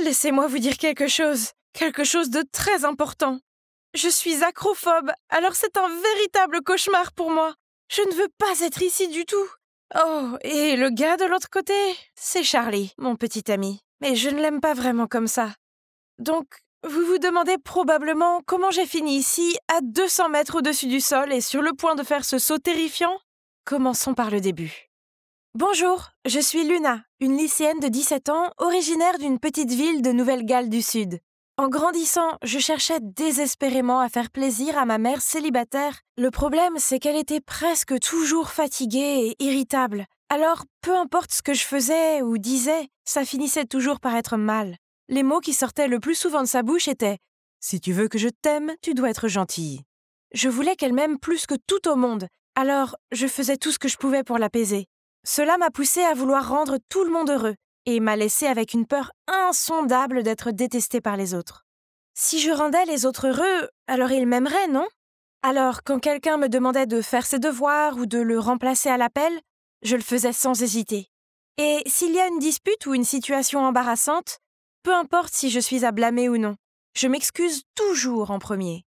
Laissez-moi vous dire quelque chose de très important. Je suis acrophobe, alors c'est un véritable cauchemar pour moi. Je ne veux pas être ici du tout. Oh, et le gars de l'autre côté, c'est Charlie, mon petit ami. Mais je ne l'aime pas vraiment comme ça. Donc, vous vous demandez probablement comment j'ai fini ici, à 200 mètres au-dessus du sol et sur le point de faire ce saut terrifiant? Commençons par le début. Bonjour, je suis Luna, une lycéenne de 17 ans, originaire d'une petite ville de Nouvelle-Galles du Sud. En grandissant, je cherchais désespérément à faire plaisir à ma mère célibataire. Le problème, c'est qu'elle était presque toujours fatiguée et irritable. Alors, peu importe ce que je faisais ou disais, ça finissait toujours par être mal. Les mots qui sortaient le plus souvent de sa bouche étaient « Si tu veux que je t'aime, tu dois être gentille ». Je voulais qu'elle m'aime plus que tout au monde, alors je faisais tout ce que je pouvais pour l'apaiser. Cela m'a poussée à vouloir rendre tout le monde heureux et m'a laissée avec une peur insondable d'être détestée par les autres. Si je rendais les autres heureux, alors ils m'aimeraient, non? Alors, quand quelqu'un me demandait de faire ses devoirs ou de le remplacer à l'appel, je le faisais sans hésiter. Et s'il y a une dispute ou une situation embarrassante, peu importe si je suis à blâmer ou non, je m'excuse toujours en premier.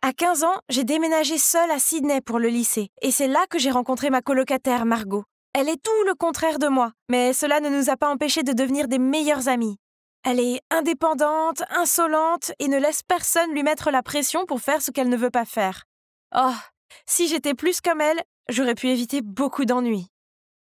À 15 ans, j'ai déménagé seule à Sydney pour le lycée, et c'est là que j'ai rencontré ma colocataire Margot. Elle est tout le contraire de moi, mais cela ne nous a pas empêchés de devenir des meilleures amies. Elle est indépendante, insolente et ne laisse personne lui mettre la pression pour faire ce qu'elle ne veut pas faire. Oh, si j'étais plus comme elle, j'aurais pu éviter beaucoup d'ennuis.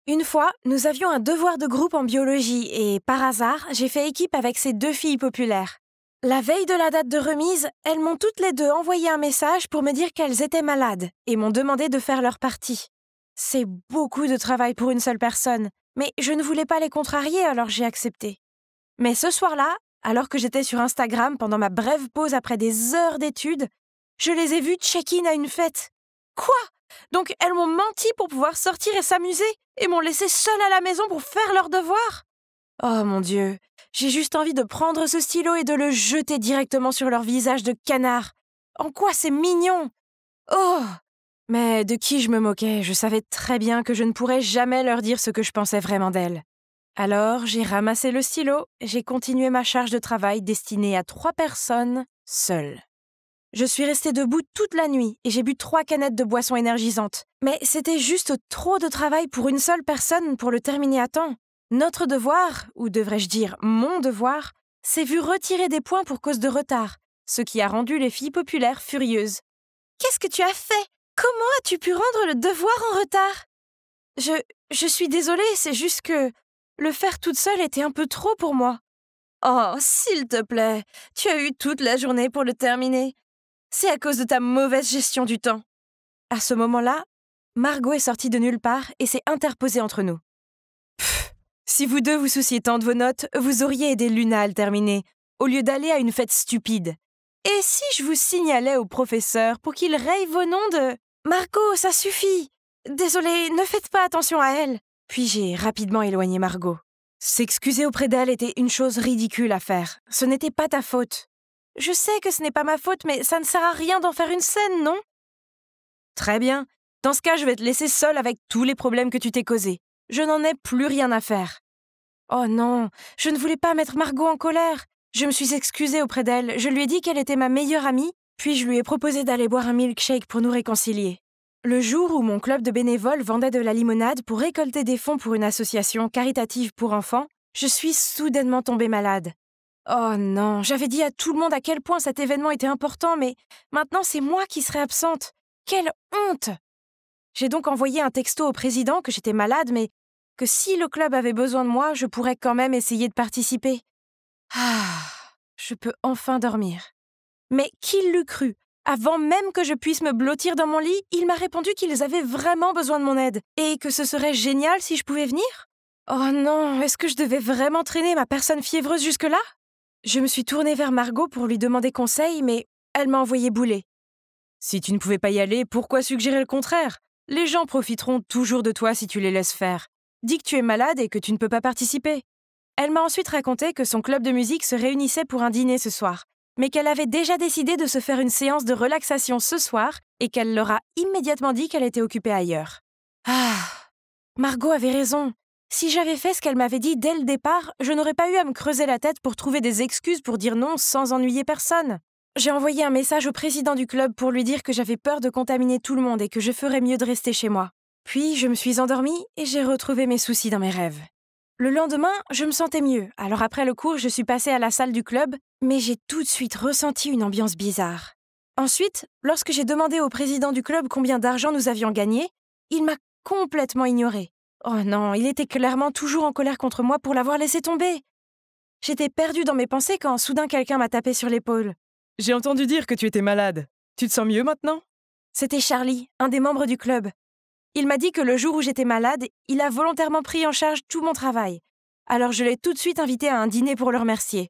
Une fois, nous avions un devoir de groupe en biologie et, par hasard, j'ai fait équipe avec ces 2 filles populaires. La veille de la date de remise, elles m'ont toutes les 2 envoyé un message pour me dire qu'elles étaient malades et m'ont demandé de faire leur partie. C'est beaucoup de travail pour une seule personne, mais je ne voulais pas les contrarier, alors j'ai accepté. Mais ce soir-là, alors que j'étais sur Instagram pendant ma brève pause après des heures d'études, je les ai vues check-in à une fête. Quoi? Donc elles m'ont menti pour pouvoir sortir et s'amuser et m'ont laissée seule à la maison pour faire leurs devoirs? Oh mon Dieu, j'ai juste envie de prendre ce stylo et de le jeter directement sur leur visage de canard. En quoi c'est mignon? Oh! Mais de qui je me moquais, je savais très bien que je ne pourrais jamais leur dire ce que je pensais vraiment d'elles. Alors, j'ai ramassé le stylo et j'ai continué ma charge de travail destinée à 3 personnes, seule. Je suis restée debout toute la nuit et j'ai bu 3 canettes de boissons énergisantes. Mais c'était juste trop de travail pour une seule personne pour le terminer à temps. Notre devoir, ou devrais-je dire mon devoir, s'est vu retirer des points pour cause de retard, ce qui a rendu les filles populaires furieuses. « Qu'est-ce que tu as fait? Comment as-tu pu rendre le devoir en retard? » Je suis désolée, c'est juste que le faire toute seule était un peu trop pour moi. Oh, s'il te plaît, tu as eu toute la journée pour le terminer. C'est à cause de ta mauvaise gestion du temps. À ce moment-là, Margot est sortie de nulle part et s'est interposée entre nous. Pfff, si vous 2 vous souciez tant de vos notes, vous auriez aidé Luna à le terminer, au lieu d'aller à une fête stupide. Et si je vous signalais au professeur pour qu'il raye vos noms de... Margot, ça suffit. Désolée, ne faites pas attention à elle. Puis j'ai rapidement éloigné Margot. S'excuser auprès d'elle était une chose ridicule à faire. Ce n'était pas ta faute. Je sais que ce n'est pas ma faute, mais ça ne sert à rien d'en faire une scène, non? Très bien. Dans ce cas, je vais te laisser seule avec tous les problèmes que tu t'es causés. Je n'en ai plus rien à faire. Oh non, je ne voulais pas mettre Margot en colère. Je me suis excusée auprès d'elle, je lui ai dit qu'elle était ma meilleure amie, puis je lui ai proposé d'aller boire un milkshake pour nous réconcilier. Le jour où mon club de bénévoles vendait de la limonade pour récolter des fonds pour une association caritative pour enfants, je suis soudainement tombée malade. Oh non, j'avais dit à tout le monde à quel point cet événement était important, mais maintenant c'est moi qui serai absente. Quelle honte! J'ai donc envoyé un texto au président que j'étais malade, mais que si le club avait besoin de moi, je pourrais quand même essayer de participer. Ah, je peux enfin dormir. Mais qui l'eût cru? Avant même que je puisse me blottir dans mon lit, il m'a répondu qu'ils avaient vraiment besoin de mon aide et que ce serait génial si je pouvais venir. Oh non, est-ce que je devais vraiment traîner ma personne fiévreuse jusque-là? Je me suis tournée vers Margot pour lui demander conseil, mais elle m'a envoyé bouler. Si tu ne pouvais pas y aller, pourquoi suggérer le contraire? Les gens profiteront toujours de toi si tu les laisses faire. Dis que tu es malade et que tu ne peux pas participer. Elle m'a ensuite raconté que son club de musique se réunissait pour un dîner ce soir, mais qu'elle avait déjà décidé de se faire une séance de relaxation ce soir et qu'elle leur a immédiatement dit qu'elle était occupée ailleurs. Ah, Margot avait raison. Si j'avais fait ce qu'elle m'avait dit dès le départ, je n'aurais pas eu à me creuser la tête pour trouver des excuses pour dire non sans ennuyer personne. J'ai envoyé un message au président du club pour lui dire que j'avais peur de contaminer tout le monde et que je ferais mieux de rester chez moi. Puis je me suis endormie et j'ai retrouvé mes soucis dans mes rêves. Le lendemain, je me sentais mieux, alors après le cours, je suis passée à la salle du club, mais j'ai tout de suite ressenti une ambiance bizarre. Ensuite, lorsque j'ai demandé au président du club combien d'argent nous avions gagné, il m'a complètement ignorée. Oh non, il était clairement toujours en colère contre moi pour l'avoir laissé tomber. J'étais perdue dans mes pensées quand soudain quelqu'un m'a tapé sur l'épaule. « J'ai entendu dire que tu étais malade. Tu te sens mieux maintenant ?» C'était Charlie, un des membres du club. Il m'a dit que le jour où j'étais malade, il a volontairement pris en charge tout mon travail. Alors je l'ai tout de suite invité à un dîner pour le remercier.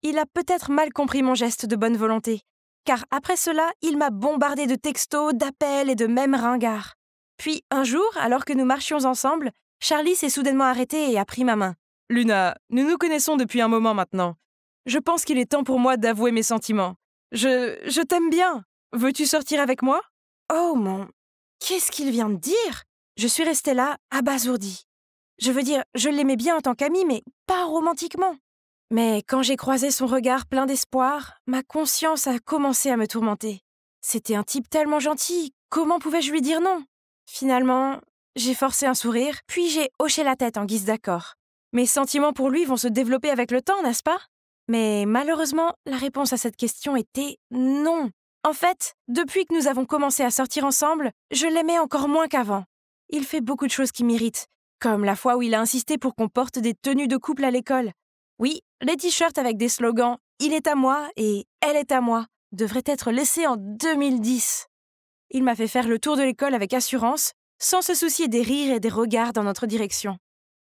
Il a peut-être mal compris mon geste de bonne volonté, car après cela, il m'a bombardé de textos, d'appels et de mèmes ringards. Puis un jour, alors que nous marchions ensemble, Charlie s'est soudainement arrêté et a pris ma main. « Luna, nous nous connaissons depuis un moment maintenant. Je pense qu'il est temps pour moi d'avouer mes sentiments. Je t'aime bien. Veux-tu sortir avec moi ?» Oh mon... Qu'est-ce qu'il vient de dire? Je suis restée là, abasourdie. Je veux dire, je l'aimais bien en tant qu'amie, mais pas romantiquement. Mais quand j'ai croisé son regard plein d'espoir, ma conscience a commencé à me tourmenter. C'était un type tellement gentil, comment pouvais-je lui dire non? Finalement, j'ai forcé un sourire, puis j'ai hoché la tête en guise d'accord. Mes sentiments pour lui vont se développer avec le temps, n'est-ce pas? Mais malheureusement, la réponse à cette question était non. En fait, depuis que nous avons commencé à sortir ensemble, je l'aimais encore moins qu'avant. Il fait beaucoup de choses qui m'irritent, comme la fois où il a insisté pour qu'on porte des tenues de couple à l'école. Oui, les t-shirts avec des slogans « Il est à moi » et « Elle est à moi » devraient être laissés en 2010. Il m'a fait faire le tour de l'école avec assurance, sans se soucier des rires et des regards dans notre direction.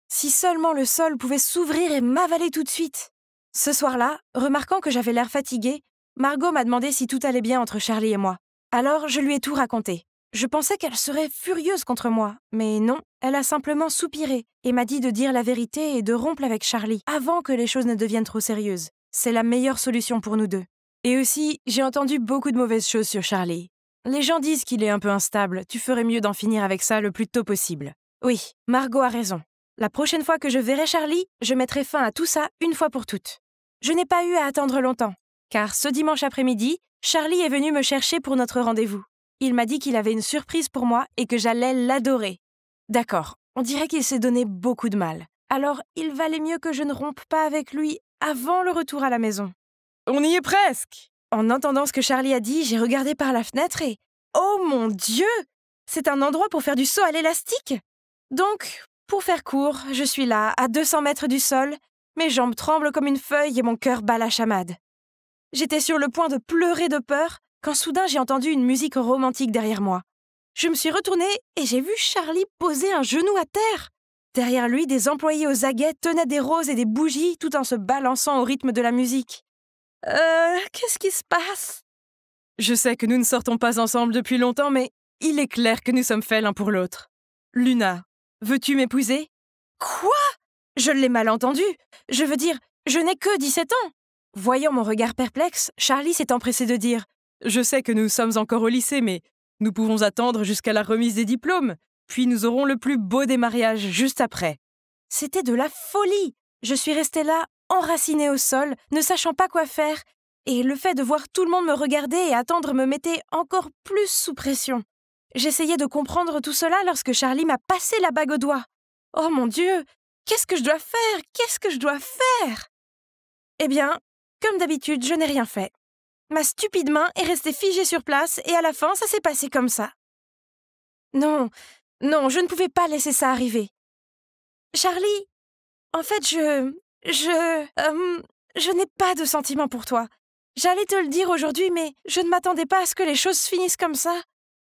Si seulement le sol pouvait s'ouvrir et m'avaler tout de suite. Ce soir-là, remarquant que j'avais l'air fatiguée, Margot m'a demandé si tout allait bien entre Charlie et moi. Alors, je lui ai tout raconté. Je pensais qu'elle serait furieuse contre moi, mais non, elle a simplement soupiré et m'a dit de dire la vérité et de rompre avec Charlie avant que les choses ne deviennent trop sérieuses. C'est la meilleure solution pour nous deux. Et aussi, j'ai entendu beaucoup de mauvaises choses sur Charlie. Les gens disent qu'il est un peu instable, tu ferais mieux d'en finir avec ça le plus tôt possible. Oui, Margot a raison. La prochaine fois que je verrai Charlie, je mettrai fin à tout ça une fois pour toutes. Je n'ai pas eu à attendre longtemps, car ce dimanche après-midi, Charlie est venu me chercher pour notre rendez-vous. Il m'a dit qu'il avait une surprise pour moi et que j'allais l'adorer. D'accord, on dirait qu'il s'est donné beaucoup de mal. Alors, il valait mieux que je ne rompe pas avec lui avant le retour à la maison. On y est presque. En entendant ce que Charlie a dit, j'ai regardé par la fenêtre et... Oh mon Dieu! C'est un endroit pour faire du saut à l'élastique! Donc, pour faire court, je suis là, à 200 mètres du sol, mes jambes tremblent comme une feuille et mon cœur bat la chamade. J'étais sur le point de pleurer de peur quand soudain j'ai entendu une musique romantique derrière moi. Je me suis retournée et j'ai vu Charlie poser un genou à terre. Derrière lui, des employés aux aguets tenaient des roses et des bougies tout en se balançant au rythme de la musique. Qu'est-ce qui se passe? Je sais que nous ne sortons pas ensemble depuis longtemps, mais il est clair que nous sommes faits l'un pour l'autre. Luna, veux-tu m'épouser? Quoi? Je l'ai mal entendu. Je veux dire, je n'ai que 17 ans. Voyant mon regard perplexe, Charlie s'est empressé de dire « Je sais que nous sommes encore au lycée, mais nous pouvons attendre jusqu'à la remise des diplômes, puis nous aurons le plus beau des mariages juste après. » C'était de la folie. Je suis restée là, enracinée au sol, ne sachant pas quoi faire, et le fait de voir tout le monde me regarder et attendre me mettait encore plus sous pression. J'essayais de comprendre tout cela lorsque Charlie m'a passé la bague au doigt. Oh mon Dieu, qu'est-ce que je dois faire? Qu'est-ce que je dois faire? Eh bien, comme d'habitude, je n'ai rien fait. Ma stupide main est restée figée sur place et à la fin, ça s'est passé comme ça. Non, je ne pouvais pas laisser ça arriver. Charlie, en fait, je n'ai pas de sentiments pour toi. J'allais te le dire aujourd'hui, mais je ne m'attendais pas à ce que les choses finissent comme ça.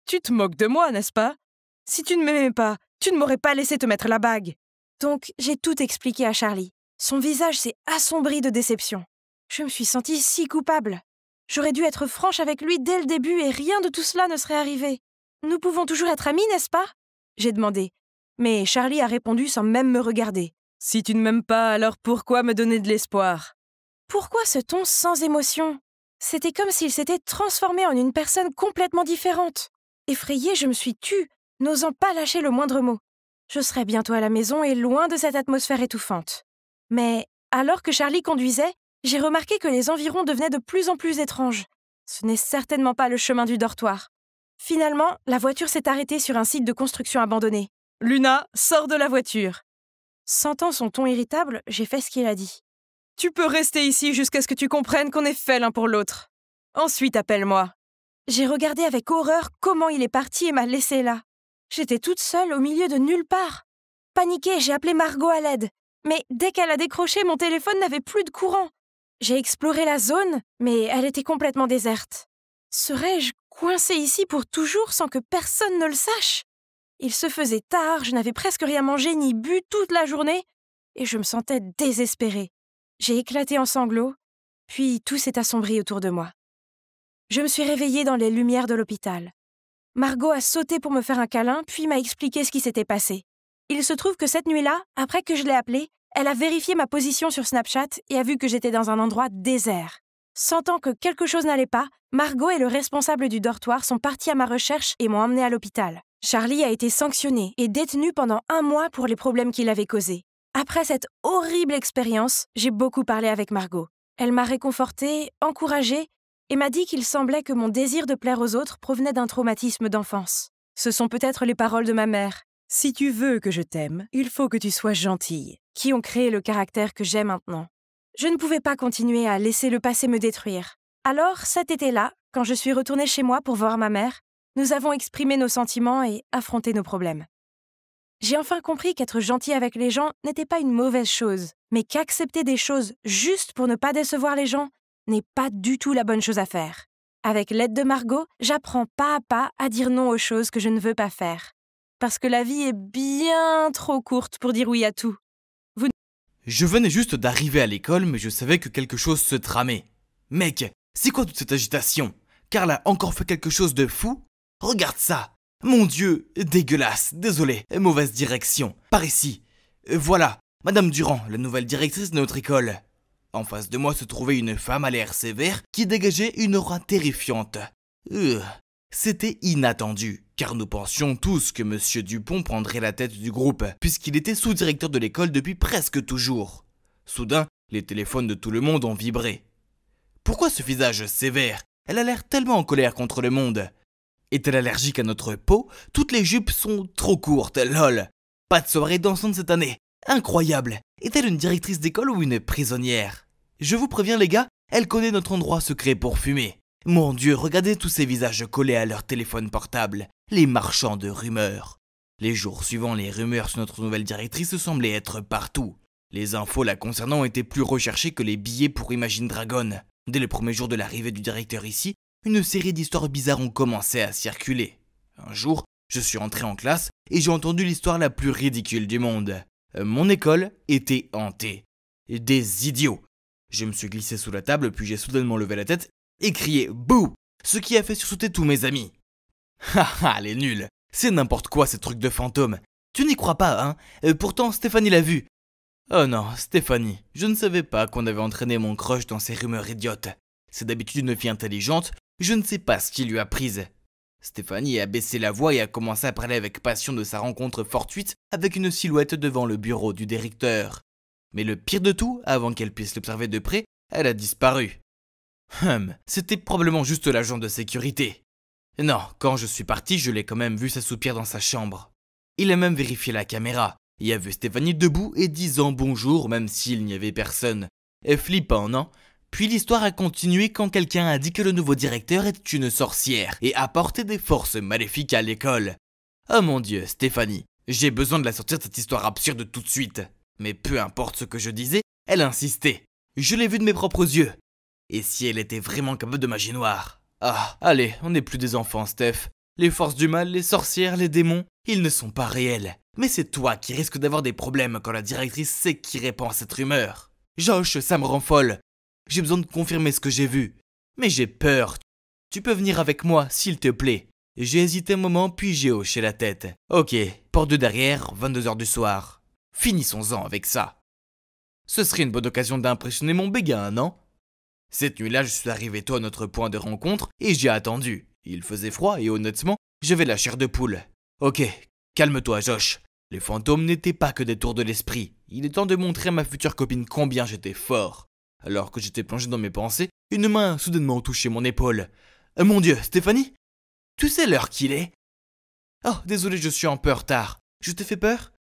Tu te moques de moi, n'est-ce pas? Si tu ne m'aimais pas, tu ne m'aurais pas laissé te mettre la bague. Donc, j'ai tout expliqué à Charlie. Son visage s'est assombri de déception. Je me suis sentie si coupable. J'aurais dû être franche avec lui dès le début et rien de tout cela ne serait arrivé. Nous pouvons toujours être amis, n'est-ce pas? J'ai demandé. Mais Charlie a répondu sans même me regarder. Si tu ne m'aimes pas, alors pourquoi me donner de l'espoir? Pourquoi ce ton sans émotion? C'était comme s'il s'était transformé en une personne complètement différente. Effrayée, je me suis tue, n'osant pas lâcher le moindre mot. Je serais bientôt à la maison et loin de cette atmosphère étouffante. Mais alors que Charlie conduisait, j'ai remarqué que les environs devenaient de plus en plus étranges. Ce n'est certainement pas le chemin du dortoir. Finalement, la voiture s'est arrêtée sur un site de construction abandonné. Luna, sors de la voiture. Sentant son ton irritable, j'ai fait ce qu'il a dit. Tu peux rester ici jusqu'à ce que tu comprennes qu'on est fait l'un pour l'autre. Ensuite, appelle-moi. J'ai regardé avec horreur comment il est parti et m'a laissée là. J'étais toute seule au milieu de nulle part. Paniquée, j'ai appelé Margot à l'aide. Mais dès qu'elle a décroché, mon téléphone n'avait plus de courant. J'ai exploré la zone, mais elle était complètement déserte. Serais-je coincée ici pour toujours sans que personne ne le sache? Il se faisait tard, je n'avais presque rien mangé ni bu toute la journée, et je me sentais désespérée. J'ai éclaté en sanglots, puis tout s'est assombri autour de moi. Je me suis réveillée dans les lumières de l'hôpital. Margot a sauté pour me faire un câlin, puis m'a expliqué ce qui s'était passé. Il se trouve que cette nuit-là, après que je l'ai appelée, elle a vérifié ma position sur Snapchat et a vu que j'étais dans un endroit désert. Sentant que quelque chose n'allait pas, Margot et le responsable du dortoir sont partis à ma recherche et m'ont emmenée à l'hôpital. Charlie a été sanctionné et détenu pendant 1 mois pour les problèmes qu'il avait causés. Après cette horrible expérience, j'ai beaucoup parlé avec Margot. Elle m'a réconfortée, encouragée et m'a dit qu'il semblait que mon désir de plaire aux autres provenait d'un traumatisme d'enfance. Ce sont peut-être les paroles de ma mère. Si tu veux que je t'aime, il faut que tu sois gentille. Qui ont créé le caractère que j'ai maintenant. Je ne pouvais pas continuer à laisser le passé me détruire. Alors, cet été-là, quand je suis retournée chez moi pour voir ma mère, nous avons exprimé nos sentiments et affronté nos problèmes. J'ai enfin compris qu'être gentil avec les gens n'était pas une mauvaise chose, mais qu'accepter des choses juste pour ne pas décevoir les gens n'est pas du tout la bonne chose à faire. Avec l'aide de Margot, j'apprends pas à pas à dire non aux choses que je ne veux pas faire. Parce que la vie est bien trop courte pour dire oui à tout. Je venais juste d'arriver à l'école, mais je savais que quelque chose se tramait. Mec, c'est quoi toute cette agitation? Carl a encore fait quelque chose de fou? Regarde ça! Mon Dieu, dégueulasse, désolé, mauvaise direction. Par ici. Voilà, Madame Durand, la nouvelle directrice de notre école. En face de moi se trouvait une femme à l'air sévère qui dégageait une aura terrifiante. C'était inattendu, car nous pensions tous que Monsieur Dupont prendrait la tête du groupe, puisqu'il était sous-directeur de l'école depuis presque toujours. Soudain, les téléphones de tout le monde ont vibré. Pourquoi ce visage sévère? Elle a l'air tellement en colère contre le monde. Est-elle allergique à notre peau? Toutes les jupes sont trop courtes, lol. Pas de soirée dansante cette année. Incroyable. Est-elle une directrice d'école ou une prisonnière? Je vous préviens les gars, elle connaît notre endroit secret pour fumer. Mon Dieu, regardez tous ces visages collés à leur téléphone portable, les marchands de rumeurs. Les jours suivants, les rumeurs sur notre nouvelle directrice semblaient être partout. Les infos la concernant étaient plus recherchées que les billets pour Imagine Dragon. Dès le premier jour de l'arrivée du directeur ici, une série d'histoires bizarres ont commencé à circuler. Un jour, je suis entré en classe et j'ai entendu l'histoire la plus ridicule du monde. Mon école était hantée. Des idiots. Je me suis glissé sous la table puis j'ai soudainement levé la tête et crié « Bouh !» ce qui a fait sursauter tous mes amis. Haha, les nuls. C'est n'importe quoi ces trucs de fantômes. Tu n'y crois pas, hein? Pourtant, Stéphanie l'a vu. Oh non, Stéphanie, je ne savais pas qu'on avait entraîné mon crush dans ces rumeurs idiotes. C'est d'habitude une fille intelligente, je ne sais pas ce qui lui a prise. Stéphanie a baissé la voix et a commencé à parler avec passion de sa rencontre fortuite avec une silhouette devant le bureau du directeur. Mais le pire de tout, avant qu'elle puisse l'observer de près, elle a disparu. C'était probablement juste l'agent de sécurité. Non, quand je suis parti, je l'ai quand même vu s'assoupir dans sa chambre. Il a même vérifié la caméra, et a vu Stéphanie debout et disant bonjour même s'il n'y avait personne. Flippant, non? Puis l'histoire a continué quand quelqu'un a dit que le nouveau directeur était une sorcière et apportait des forces maléfiques à l'école. Oh mon Dieu, Stéphanie, j'ai besoin de la sortir de cette histoire absurde tout de suite. Mais peu importe ce que je disais, elle insistait. Je l'ai vue de mes propres yeux. Et si elle était vraiment capable de magie noire? Ah, allez, on n'est plus des enfants, Steph. Les forces du mal, les sorcières, les démons, ils ne sont pas réels. Mais c'est toi qui risques d'avoir des problèmes quand la directrice sait qui répand à cette rumeur. Josh, ça me rend folle. J'ai besoin de confirmer ce que j'ai vu. Mais j'ai peur. Tu peux venir avec moi, s'il te plaît. J'ai hésité un moment, puis j'ai hoché la tête. Ok, porte de derrière, 22h du soir. Finissons-en avec ça. Ce serait une bonne occasion d'impressionner mon béguin, non? Cette nuit-là, je suis arrivé tôt à notre point de rencontre et j'ai attendu. Il faisait froid et honnêtement, j'avais la chair de poule. Ok, calme-toi, Josh. Les fantômes n'étaient pas que des tours de l'esprit. Il est temps de montrer à ma future copine combien j'étais fort. Alors que j'étais plongé dans mes pensées, une main a soudainement touché mon épaule. Mon Dieu, Stéphanie? Tu sais l'heure qu'il est? Oh, désolé, je suis un peu en retard. Je t'ai fait peur?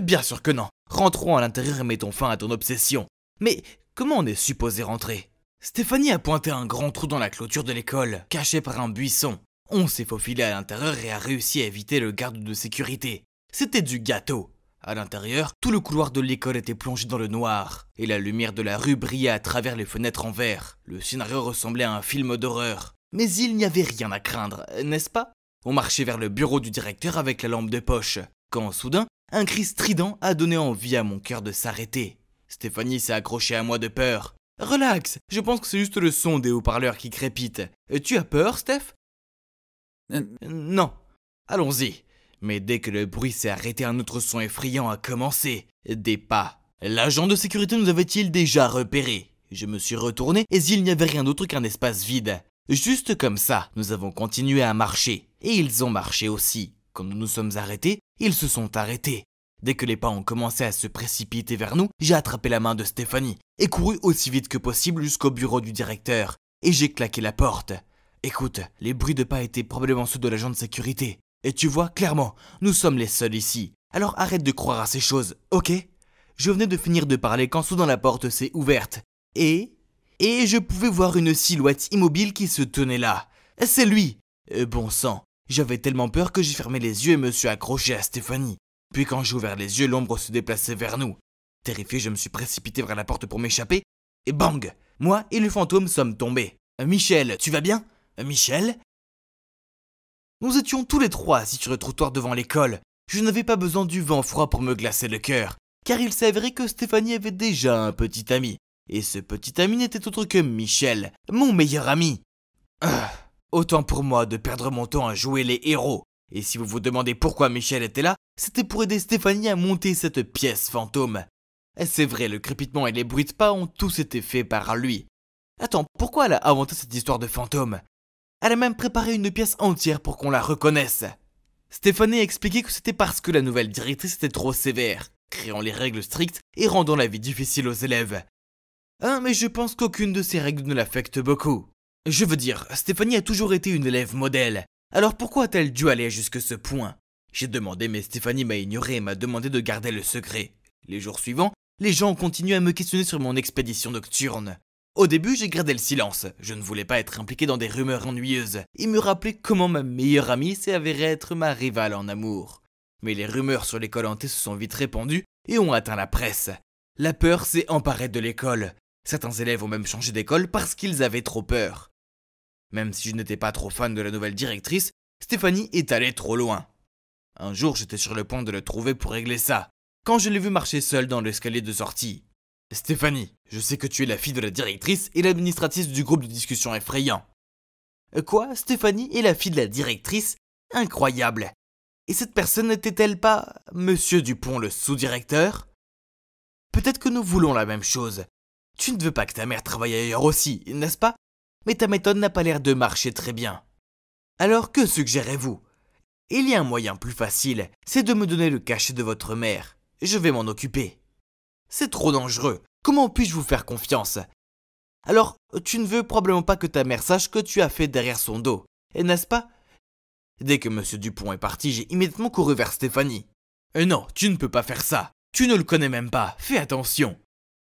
Bien sûr que non. Rentrons à l'intérieur et mettons fin à ton obsession. Mais comment on est supposé rentrer? Stéphanie a pointé un grand trou dans la clôture de l'école, caché par un buisson. On s'est faufilé à l'intérieur et a réussi à éviter le garde de sécurité. C'était du gâteau. À l'intérieur, tout le couloir de l'école était plongé dans le noir, et la lumière de la rue brillait à travers les fenêtres en verre. Le scénario ressemblait à un film d'horreur. Mais il n'y avait rien à craindre, n'est-ce pas? On marchait vers le bureau du directeur avec la lampe de poche, quand soudain, un cri strident a donné envie à mon cœur de s'arrêter. Stéphanie s'est accrochée à moi de peur. « Relax, je pense que c'est juste le son des haut-parleurs qui crépite. Tu as peur, Steph ?» Non. Allons-y. Mais dès que le bruit s'est arrêté, un autre son effrayant a commencé. Des pas. L'agent de sécurité nous avait-il déjà repérés? Je me suis retourné et il n'y avait rien d'autre qu'un espace vide. Juste comme ça, nous avons continué à marcher. Et ils ont marché aussi. Quand nous nous sommes arrêtés, ils se sont arrêtés. Dès que les pas ont commencé à se précipiter vers nous, j'ai attrapé la main de Stéphanie et couru aussi vite que possible jusqu'au bureau du directeur. Et j'ai claqué la porte. Écoute, les bruits de pas étaient probablement ceux de l'agent de sécurité. Et tu vois, clairement, nous sommes les seuls ici. Alors arrête de croire à ces choses, ok? Je venais de finir de parler quand soudain la porte s'est ouverte. Et je pouvais voir une silhouette immobile qui se tenait là. C'est lui! Bon sang, j'avais tellement peur que j'ai fermé les yeux et me suis accroché à Stéphanie. Puis quand j'ai ouvert les yeux, l'ombre se déplaçait vers nous. Terrifié, je me suis précipité vers la porte pour m'échapper. Et bang! Moi et le fantôme sommes tombés. Michel, tu vas bien? Michel? Nous étions tous les trois assis sur le trottoir devant l'école. Je n'avais pas besoin du vent froid pour me glacer le cœur, car il s'avérait que Stéphanie avait déjà un petit ami. Et ce petit ami n'était autre que Michel, mon meilleur ami. Autant pour moi de perdre mon temps à jouer les héros. Et si vous vous demandez pourquoi Michel était là, c'était pour aider Stéphanie à monter cette pièce fantôme. C'est vrai, le crépitement et les bruits de pas ont tous été faits par lui. Attends, pourquoi elle a inventé cette histoire de fantôme? Elle a même préparé une pièce entière pour qu'on la reconnaisse. Stéphanie a expliqué que c'était parce que la nouvelle directrice était trop sévère, créant les règles strictes et rendant la vie difficile aux élèves. Mais je pense qu'aucune de ces règles ne l'affecte beaucoup. Je veux dire, Stéphanie a toujours été une élève modèle. Alors pourquoi a-t-elle dû aller jusque ce point? J'ai demandé, mais Stéphanie m'a ignoré et m'a demandé de garder le secret. Les jours suivants, les gens ont continué à me questionner sur mon expédition nocturne. Au début, j'ai gardé le silence. Je ne voulais pas être impliqué dans des rumeurs ennuyeuses et me rappeler comment ma meilleure amie s'est avérée être ma rivale en amour. Mais les rumeurs sur l'école hantée se sont vite répandues et ont atteint la presse. La peur s'est emparée de l'école. Certains élèves ont même changé d'école parce qu'ils avaient trop peur. Même si je n'étais pas trop fan de la nouvelle directrice, Stéphanie est allée trop loin. Un jour, j'étais sur le point de le trouver pour régler ça, quand je l'ai vu marcher seul dans l'escalier de sortie. Stéphanie, je sais que tu es la fille de la directrice et l'administratrice du groupe de discussion effrayant. Quoi? Stéphanie est la fille de la directrice? Incroyable! Et cette personne n'était-elle pas Monsieur Dupont, le sous-directeur? Peut-être que nous voulons la même chose. Tu ne veux pas que ta mère travaille ailleurs aussi, n'est-ce pas? Mais ta méthode n'a pas l'air de marcher très bien. Alors que suggérez-vous? Il y a un moyen plus facile, c'est de me donner le cachet de votre mère. Je vais m'en occuper. C'est trop dangereux. Comment puis-je vous faire confiance? Alors, tu ne veux probablement pas que ta mère sache que tu as fait derrière son dos, n'est-ce pas? Dès que Monsieur Dupont est parti, j'ai immédiatement couru vers Stéphanie. Non, tu ne peux pas faire ça. Tu ne le connais même pas. Fais attention.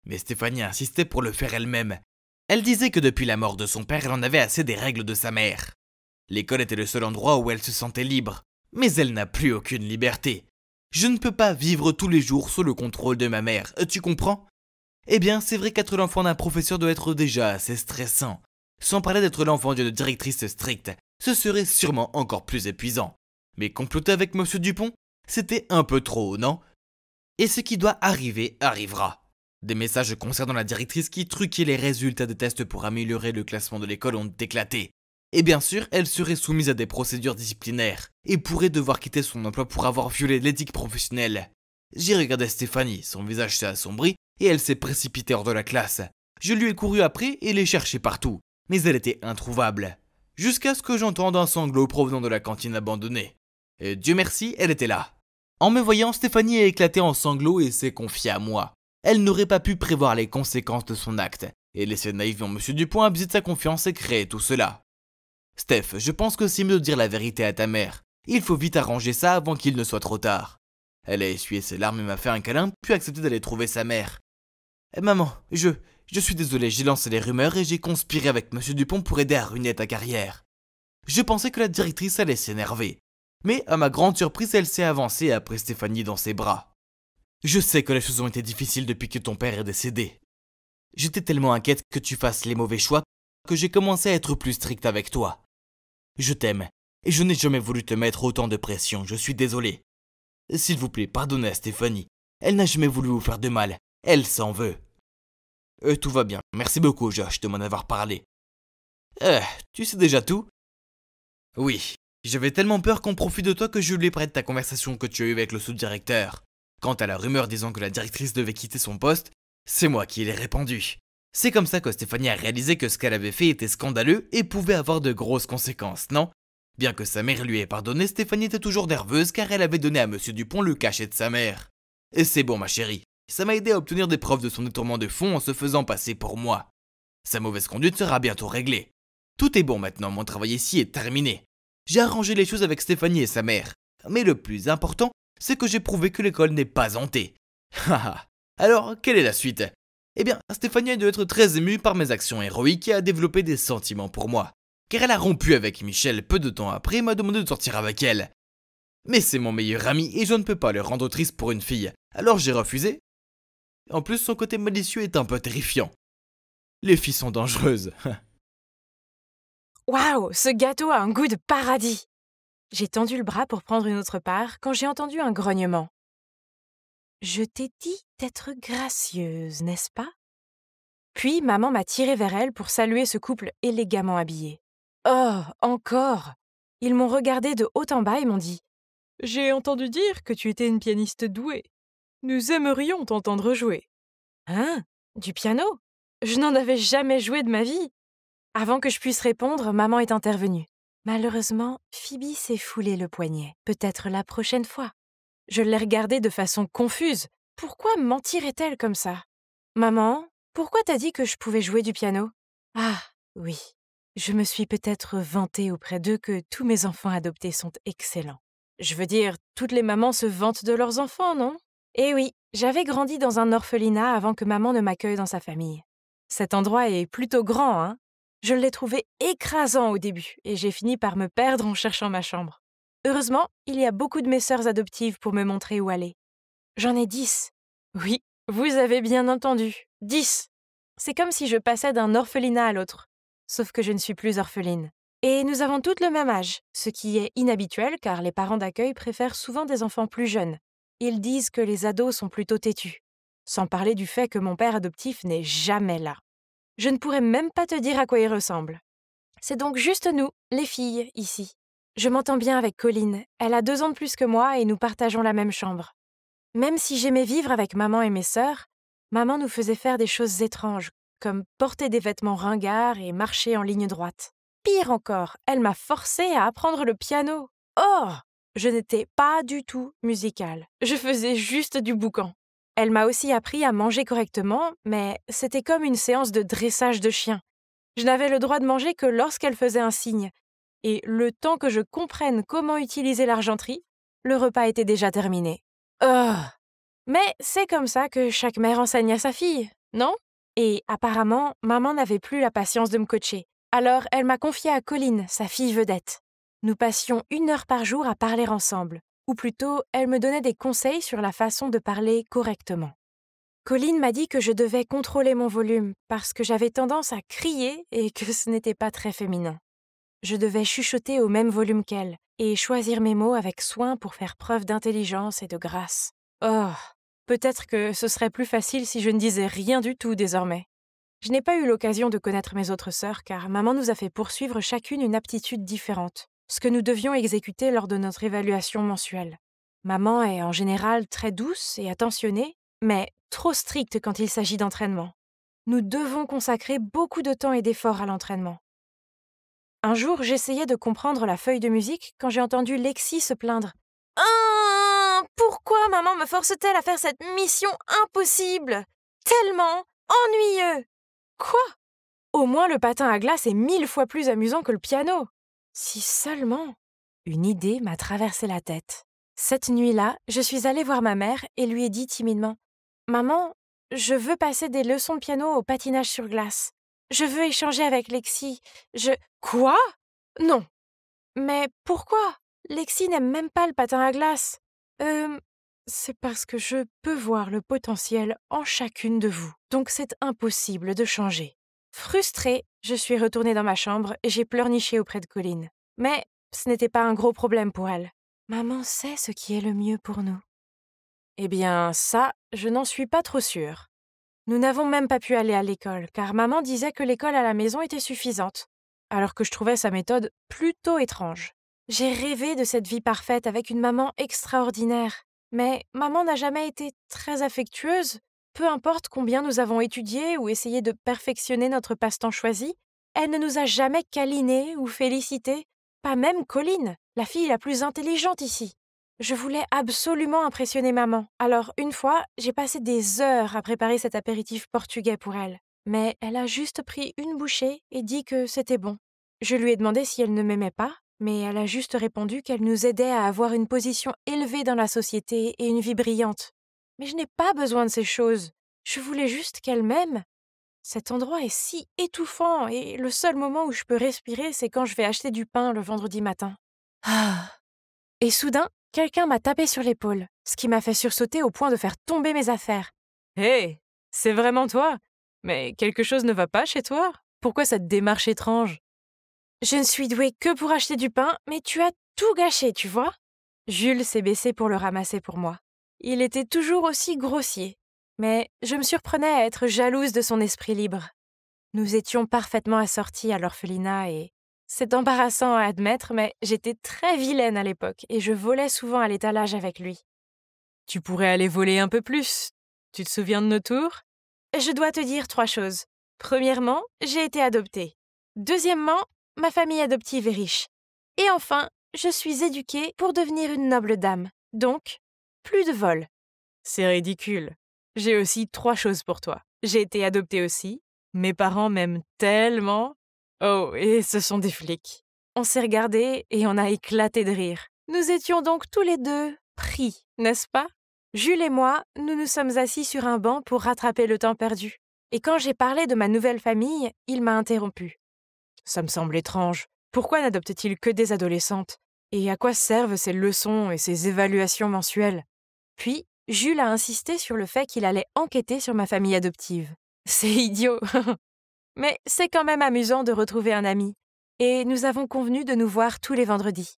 Mais Stéphanie insistait pour le faire elle-même. Elle disait que depuis la mort de son père, elle en avait assez des règles de sa mère. L'école était le seul endroit où elle se sentait libre. Mais elle n'a plus aucune liberté. Je ne peux pas vivre tous les jours sous le contrôle de ma mère, tu comprends? Eh bien, c'est vrai qu'être l'enfant d'un professeur doit être déjà assez stressant. Sans parler d'être l'enfant d'une directrice stricte, ce serait sûrement encore plus épuisant. Mais comploter avec Monsieur Dupont, c'était un peu trop, non? Et ce qui doit arriver, arrivera. Des messages concernant la directrice qui truquait les résultats des tests pour améliorer le classement de l'école ont éclaté. Et bien sûr, elle serait soumise à des procédures disciplinaires et pourrait devoir quitter son emploi pour avoir violé l'éthique professionnelle. J'ai regardé Stéphanie, son visage s'est assombri et elle s'est précipitée hors de la classe. Je lui ai couru après et l'ai cherchée partout, mais elle était introuvable. Jusqu'à ce que j'entende un sanglot provenant de la cantine abandonnée. Et Dieu merci, elle était là. En me voyant, Stéphanie a éclaté en sanglots et s'est confiée à moi. Elle n'aurait pas pu prévoir les conséquences de son acte et laisser naïvement M. Dupont abuser de sa confiance et créer tout cela. Steph, je pense que c'est mieux de dire la vérité à ta mère. Il faut vite arranger ça avant qu'il ne soit trop tard. Elle a essuyé ses larmes et m'a fait un câlin, puis accepté d'aller trouver sa mère. Maman, je suis désolé, j'ai lancé les rumeurs et j'ai conspiré avec M. Dupont pour aider à ruiner ta carrière. Je pensais que la directrice allait s'énerver. Mais à ma grande surprise, elle s'est avancée et a pris Stéphanie dans ses bras. Je sais que les choses ont été difficiles depuis que ton père est décédé. J'étais tellement inquiète que tu fasses les mauvais choix que j'ai commencé à être plus stricte avec toi. Je t'aime, et je n'ai jamais voulu te mettre autant de pression, je suis désolé. S'il vous plaît, pardonnez à Stéphanie. Elle n'a jamais voulu vous faire de mal, elle s'en veut. Tout va bien, merci beaucoup Josh de m'en avoir parlé. Tu sais déjà tout? Oui, j'avais tellement peur qu'on profite de toi que je lui prête ta conversation que tu as eue avec le sous-directeur. Quant à la rumeur disant que la directrice devait quitter son poste, c'est moi qui l'ai répandue. C'est comme ça que Stéphanie a réalisé que ce qu'elle avait fait était scandaleux et pouvait avoir de grosses conséquences, non? Bien que sa mère lui ait pardonné, Stéphanie était toujours nerveuse car elle avait donné à M. Dupont le cachet de sa mère. Et c'est bon ma chérie, ça m'a aidé à obtenir des preuves de son détournement de fonds en se faisant passer pour moi. Sa mauvaise conduite sera bientôt réglée. Tout est bon maintenant, mon travail ici est terminé. J'ai arrangé les choses avec Stéphanie et sa mère. Mais le plus important, c'est que j'ai prouvé que l'école n'est pas hantée. Haha. Alors, quelle est la suite? Eh bien, Stéphanie doit être très émue par mes actions héroïques et a développé des sentiments pour moi. Car elle a rompu avec Michel peu de temps après et m'a demandé de sortir avec elle. Mais c'est mon meilleur ami et je ne peux pas le rendre triste pour une fille, alors j'ai refusé. En plus, son côté malicieux est un peu terrifiant. Les filles sont dangereuses. Waouh, ce gâteau a un goût de paradis! J'ai tendu le bras pour prendre une autre part quand j'ai entendu un grognement. Je t'ai dit d'être gracieuse, n'est-ce pas? Puis maman m'a tirée vers elle pour saluer ce couple élégamment habillé. Oh, encore! Ils m'ont regardé de haut en bas et m'ont dit « J'ai entendu dire que tu étais une pianiste douée. Nous aimerions t'entendre jouer. » Hein? Du piano? Je n'en avais jamais joué de ma vie. Avant que je puisse répondre, maman est intervenue. Malheureusement, Phoebe s'est foulé le poignet. Peut-être la prochaine fois. Je l'ai regardée de façon confuse. Pourquoi mentirait-elle comme ça? Maman, pourquoi t'as dit que je pouvais jouer du piano? Ah, oui. Je me suis peut-être vantée auprès d'eux que tous mes enfants adoptés sont excellents. Je veux dire, toutes les mamans se vantent de leurs enfants, non? Eh oui, j'avais grandi dans un orphelinat avant que maman ne m'accueille dans sa famille. Cet endroit est plutôt grand, hein? Je l'ai trouvé écrasant au début et j'ai fini par me perdre en cherchant ma chambre. Heureusement, il y a beaucoup de mes sœurs adoptives pour me montrer où aller. J'en ai 10. Oui, vous avez bien entendu, 10. C'est comme si je passais d'un orphelinat à l'autre. Sauf que je ne suis plus orpheline. Et nous avons toutes le même âge, ce qui est inhabituel car les parents d'accueil préfèrent souvent des enfants plus jeunes. Ils disent que les ados sont plutôt têtus. Sans parler du fait que mon père adoptif n'est jamais là. Je ne pourrais même pas te dire à quoi il ressemble. C'est donc juste nous, les filles, ici. Je m'entends bien avec Colline. Elle a 2 ans de plus que moi et nous partageons la même chambre. Même si j'aimais vivre avec maman et mes sœurs, maman nous faisait faire des choses étranges, comme porter des vêtements ringards et marcher en ligne droite. Pire encore, elle m'a forcée à apprendre le piano. Oh! Je n'étais pas du tout musicale. Je faisais juste du boucan. Elle m'a aussi appris à manger correctement, mais c'était comme une séance de dressage de chien. Je n'avais le droit de manger que lorsqu'elle faisait un signe. Et le temps que je comprenne comment utiliser l'argenterie, le repas était déjà terminé. Oh! Mais c'est comme ça que chaque mère enseigne à sa fille, non? Et apparemment, maman n'avait plus la patience de me coacher. Alors elle m'a confiée à Colline, sa fille vedette. Nous passions 1 heure par jour à parler ensemble. Ou plutôt, elle me donnait des conseils sur la façon de parler correctement. Colline m'a dit que je devais contrôler mon volume parce que j'avais tendance à crier et que ce n'était pas très féminin. Je devais chuchoter au même volume qu'elle et choisir mes mots avec soin pour faire preuve d'intelligence et de grâce. Oh, peut-être que ce serait plus facile si je ne disais rien du tout désormais. Je n'ai pas eu l'occasion de connaître mes autres sœurs car maman nous a fait poursuivre chacune une aptitude différente, ce que nous devions exécuter lors de notre évaluation mensuelle. Maman est en général très douce et attentionnée, mais trop stricte quand il s'agit d'entraînement. Nous devons consacrer beaucoup de temps et d'efforts à l'entraînement. Un jour, j'essayais de comprendre la feuille de musique quand j'ai entendu Lexi se plaindre. « pourquoi maman me force-t-elle à faire cette mission impossible? Tellement ennuyeux! Quoi? Au moins le patin à glace est 1000 fois plus amusant que le piano. Si seulement... Une idée m'a traversé la tête. Cette nuit-là, je suis allée voir ma mère et lui ai dit timidement « Maman, je veux passer des leçons de piano au patinage sur glace. Je veux échanger avec Lexi. Quoi? Non. Mais pourquoi? Lexi n'aime même pas le patin à glace. C'est parce que je peux voir le potentiel en chacune de vous. Donc c'est impossible de changer. Frustrée, je suis retournée dans ma chambre et j'ai pleurniché auprès de Colline. Mais ce n'était pas un gros problème pour elle. Maman sait ce qui est le mieux pour nous. Eh bien, ça, je n'en suis pas trop sûre. Nous n'avons même pas pu aller à l'école, car maman disait que l'école à la maison était suffisante, alors que je trouvais sa méthode plutôt étrange. J'ai rêvé de cette vie parfaite avec une maman extraordinaire, mais maman n'a jamais été très affectueuse. Peu importe combien nous avons étudié ou essayé de perfectionner notre passe-temps choisi, elle ne nous a jamais câlinés ou félicités, pas même Colline, la fille la plus intelligente ici. Je voulais absolument impressionner maman. Alors, une fois, j'ai passé des heures à préparer cet apéritif portugais pour elle. Mais elle a juste pris une bouchée et dit que c'était bon. Je lui ai demandé si elle ne m'aimait pas, mais elle a juste répondu qu'elle nous aidait à avoir une position élevée dans la société et une vie brillante. Mais je n'ai pas besoin de ces choses. Je voulais juste qu'elle m'aime. Cet endroit est si étouffant et le seul moment où je peux respirer, c'est quand je vais acheter du pain le vendredi matin. Ah. Et soudain, quelqu'un m'a tapé sur l'épaule, ce qui m'a fait sursauter au point de faire tomber mes affaires. « Hé, c'est vraiment toi? Mais quelque chose ne va pas chez toi? Pourquoi cette démarche étrange? » Je ne suis douée que pour acheter du pain, mais tu as tout gâché, tu vois? Jules s'est baissé pour le ramasser pour moi. Il était toujours aussi grossier, mais je me surprenais à être jalouse de son esprit libre. Nous étions parfaitement assortis à l'orphelinat et... C'est embarrassant à admettre, mais j'étais très vilaine à l'époque et je volais souvent à l'étalage avec lui. Tu pourrais aller voler un peu plus. Tu te souviens de nos tours? Je dois te dire 3 choses. Premièrement, j'ai été adoptée. Deuxièmement, ma famille adoptive est riche. Et enfin, je suis éduquée pour devenir une noble dame. Donc, plus de vol. C'est ridicule. J'ai aussi 3 choses pour toi. J'ai été adoptée aussi. Mes parents m'aiment tellement. Oh, et ce sont des flics. On s'est regardés et on a éclaté de rire. Nous étions donc tous les deux pris, n'est-ce pas? Jules et moi, nous nous sommes assis sur un banc pour rattraper le temps perdu. Et quand j'ai parlé de ma nouvelle famille, il m'a interrompu. Ça me semble étrange. Pourquoi n'adopte-t-il que des adolescentes? Et à quoi servent ces leçons et ces évaluations mensuelles? Puis, Jules a insisté sur le fait qu'il allait enquêter sur ma famille adoptive. C'est idiot. Mais c'est quand même amusant de retrouver un ami. Et nous avons convenu de nous voir tous les vendredis.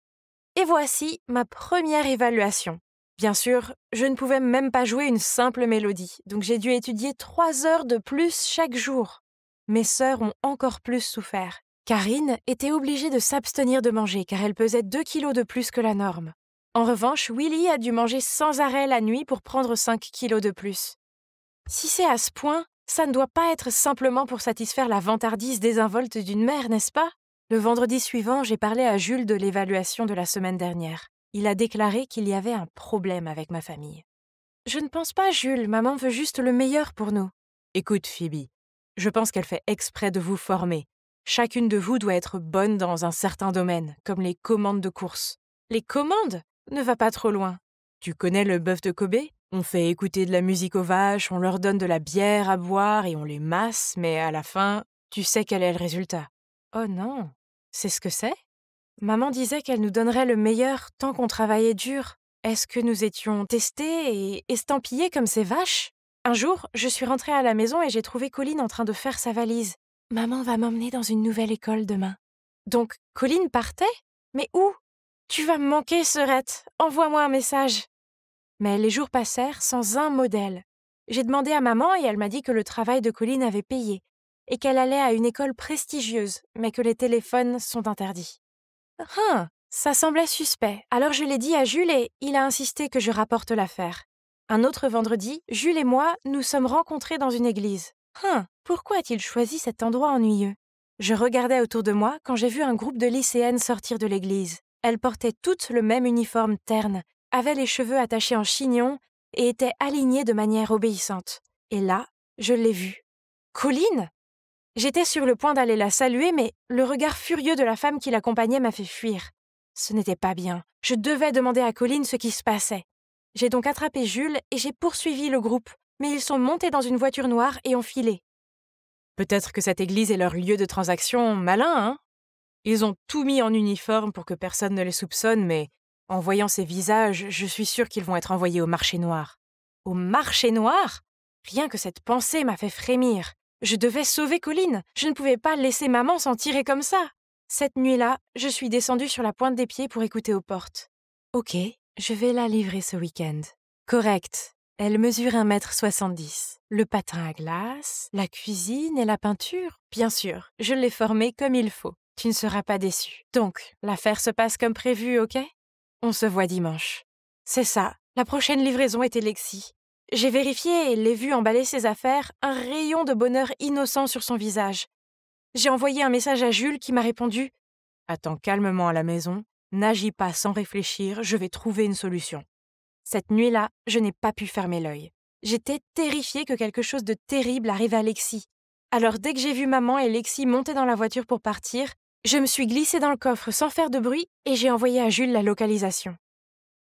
Et voici ma première évaluation. Bien sûr, je ne pouvais même pas jouer une simple mélodie, donc j'ai dû étudier 3 heures de plus chaque jour. Mes sœurs ont encore plus souffert. Karine était obligée de s'abstenir de manger car elle pesait 2 kilos de plus que la norme. En revanche, Willy a dû manger sans arrêt la nuit pour prendre 5 kilos de plus. Si c'est à ce point, ça ne doit pas être simplement pour satisfaire la vantardise désinvolte d'une mère, n'est-ce pas? Le vendredi suivant, j'ai parlé à Jules de l'évaluation de la semaine dernière. Il a déclaré qu'il y avait un problème avec ma famille. Je ne pense pas, Jules. Maman veut juste le meilleur pour nous. Écoute, Phoebe, je pense qu'elle fait exprès de vous former. Chacune de vous doit être bonne dans un certain domaine, comme les commandes de course. Les commandes? Ne va pas trop loin. Tu connais le bœuf de Kobe? On fait écouter de la musique aux vaches, on leur donne de la bière à boire et on les masse, mais à la fin, tu sais quel est le résultat. Oh non, c'est ce que c'est? Maman disait qu'elle nous donnerait le meilleur tant qu'on travaillait dur. Est-ce que nous étions testés et estampillés comme ces vaches? Un jour, je suis rentrée à la maison et j'ai trouvé Colline en train de faire sa valise. Maman va m'emmener dans une nouvelle école demain. Donc, Colline partait? Mais où? Tu vas me manquer, Serette. Envoie-moi un message. Mais les jours passèrent sans un mot d'elle. J'ai demandé à maman et elle m'a dit que le travail de Colline avait payé et qu'elle allait à une école prestigieuse, mais que les téléphones sont interdits. Ça semblait suspect. Alors je l'ai dit à Jules et il a insisté que je rapporte l'affaire. Un autre vendredi, Jules et moi nous sommes rencontrés dans une église. Pourquoi a-t-il choisi cet endroit ennuyeux? Je regardais autour de moi quand j'ai vu un groupe de lycéennes sortir de l'église. Elles portaient toutes le même uniforme terne, avait les cheveux attachés en chignon et était alignée de manière obéissante. Et là, je l'ai vue. Colline! J'étais sur le point d'aller la saluer, mais le regard furieux de la femme qui l'accompagnait m'a fait fuir. Ce n'était pas bien. Je devais demander à Colline ce qui se passait. J'ai donc attrapé Jules et j'ai poursuivi le groupe, mais ils sont montés dans une voiture noire et ont filé. Peut-être que cette église est leur lieu de transaction malin, hein? Ils ont tout mis en uniforme pour que personne ne les soupçonne, mais en voyant ces visages, je suis sûre qu'ils vont être envoyés au marché noir. Au marché noir? Rien que cette pensée m'a fait frémir. Je devais sauver Colline. Je ne pouvais pas laisser maman s'en tirer comme ça. Cette nuit-là, je suis descendue sur la pointe des pieds pour écouter aux portes. Ok, je vais la livrer ce week-end. Correct. Elle mesure 1,70 m. Le patin à glace, la cuisine et la peinture, bien sûr. Je l'ai formée comme il faut. Tu ne seras pas déçu. Donc, l'affaire se passe comme prévu, ok? On se voit dimanche. C'est ça. La prochaine livraison était Lexi. J'ai vérifié et l'ai vue emballer ses affaires, un rayon de bonheur innocent sur son visage. J'ai envoyé un message à Jules qui m'a répondu « Attends calmement à la maison, n'agis pas sans réfléchir, je vais trouver une solution. » Cette nuit-là, je n'ai pas pu fermer l'œil. J'étais terrifiée que quelque chose de terrible arrive à Lexi. Alors dès que j'ai vu maman et Lexi monter dans la voiture pour partir, je me suis glissée dans le coffre sans faire de bruit et j'ai envoyé à Jules la localisation.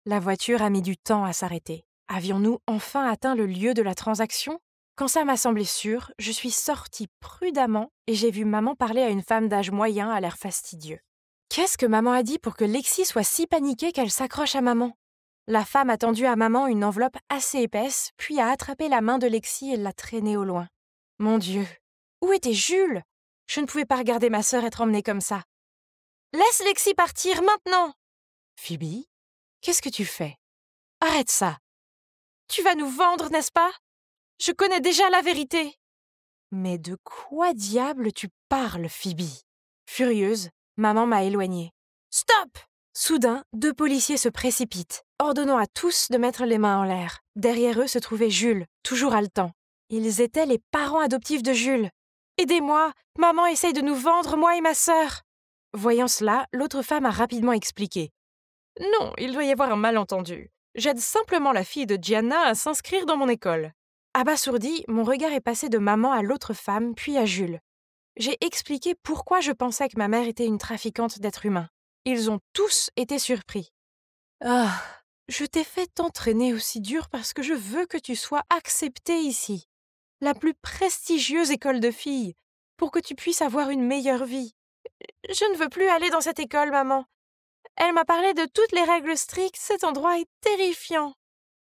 La voiture a mis du temps à s'arrêter. Avions-nous enfin atteint le lieu de la transaction? Quand ça m'a semblé sûr, je suis sortie prudemment et j'ai vu maman parler à une femme d'âge moyen à l'air fastidieux. Qu'est-ce que maman a dit pour que Lexi soit si paniquée qu'elle s'accroche à maman? La femme a tendu à maman une enveloppe assez épaisse, puis a attrapé la main de Lexi et l'a traînée au loin. Mon Dieu! Où était Jules? Je ne pouvais pas regarder ma sœur être emmenée comme ça. Laisse Lexi partir maintenant! Phoebe, qu'est-ce que tu fais? Arrête ça! Tu vas nous vendre, n'est-ce pas? Je connais déjà la vérité. Mais de quoi diable tu parles, Phoebe? Furieuse, maman m'a éloignée. Stop! Soudain, 2 policiers se précipitent, ordonnant à tous de mettre les mains en l'air. Derrière eux se trouvait Jules, toujours haletant. Ils étaient les parents adoptifs de Jules. Aidez-moi! Maman essaye de nous vendre, moi et ma sœur! Voyant cela, l'autre femme a rapidement expliqué. Non, il doit y avoir un malentendu. J'aide simplement la fille de Gianna à s'inscrire dans mon école. Abasourdi, mon regard est passé de maman à l'autre femme, puis à Jules. J'ai expliqué pourquoi je pensais que ma mère était une trafiquante d'êtres humains. Ils ont tous été surpris. Ah, je t'ai fait t'entraîner aussi dur parce que je veux que tu sois acceptée ici. La plus prestigieuse école de filles, pour que tu puisses avoir une meilleure vie. Je ne veux plus aller dans cette école, maman. Elle m'a parlé de toutes les règles strictes, cet endroit est terrifiant.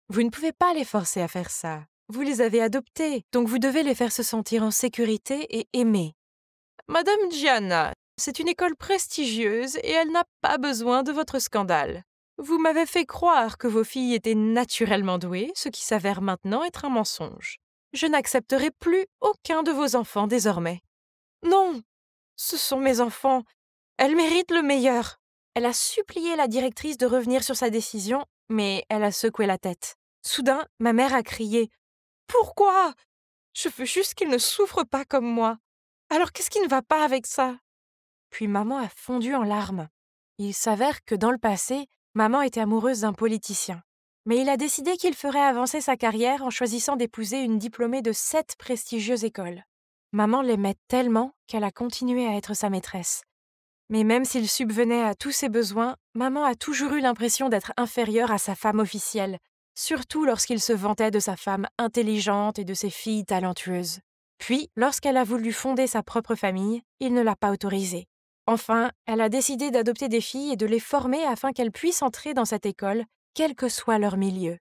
Vous ne pouvez pas les forcer à faire ça. Vous les avez adoptés, donc vous devez les faire se sentir en sécurité et aimés. Madame Gianna, c'est une école prestigieuse et elle n'a pas besoin de votre scandale. Vous m'avez fait croire que vos filles étaient naturellement douées, ce qui s'avère maintenant être un mensonge. Je n'accepterai plus aucun de vos enfants désormais. Non, ce sont mes enfants. Elles méritent le meilleur. Elle a supplié la directrice de revenir sur sa décision, mais elle a secoué la tête. Soudain, ma mère a crié « Pourquoi? Je veux juste qu'ils ne souffrent pas comme moi. Alors qu'est-ce qui ne va pas avec ça ?» Puis maman a fondu en larmes. Il s'avère que dans le passé, maman était amoureuse d'un politicien. Mais il a décidé qu'il ferait avancer sa carrière en choisissant d'épouser une diplômée de 7 prestigieuses écoles. Maman l'aimait tellement qu'elle a continué à être sa maîtresse. Mais même s'il subvenait à tous ses besoins, maman a toujours eu l'impression d'être inférieure à sa femme officielle, surtout lorsqu'il se vantait de sa femme intelligente et de ses filles talentueuses. Puis, lorsqu'elle a voulu fonder sa propre famille, il ne l'a pas autorisée. Enfin, elle a décidé d'adopter des filles et de les former afin qu'elles puissent entrer dans cette école, quel que soit leur milieu.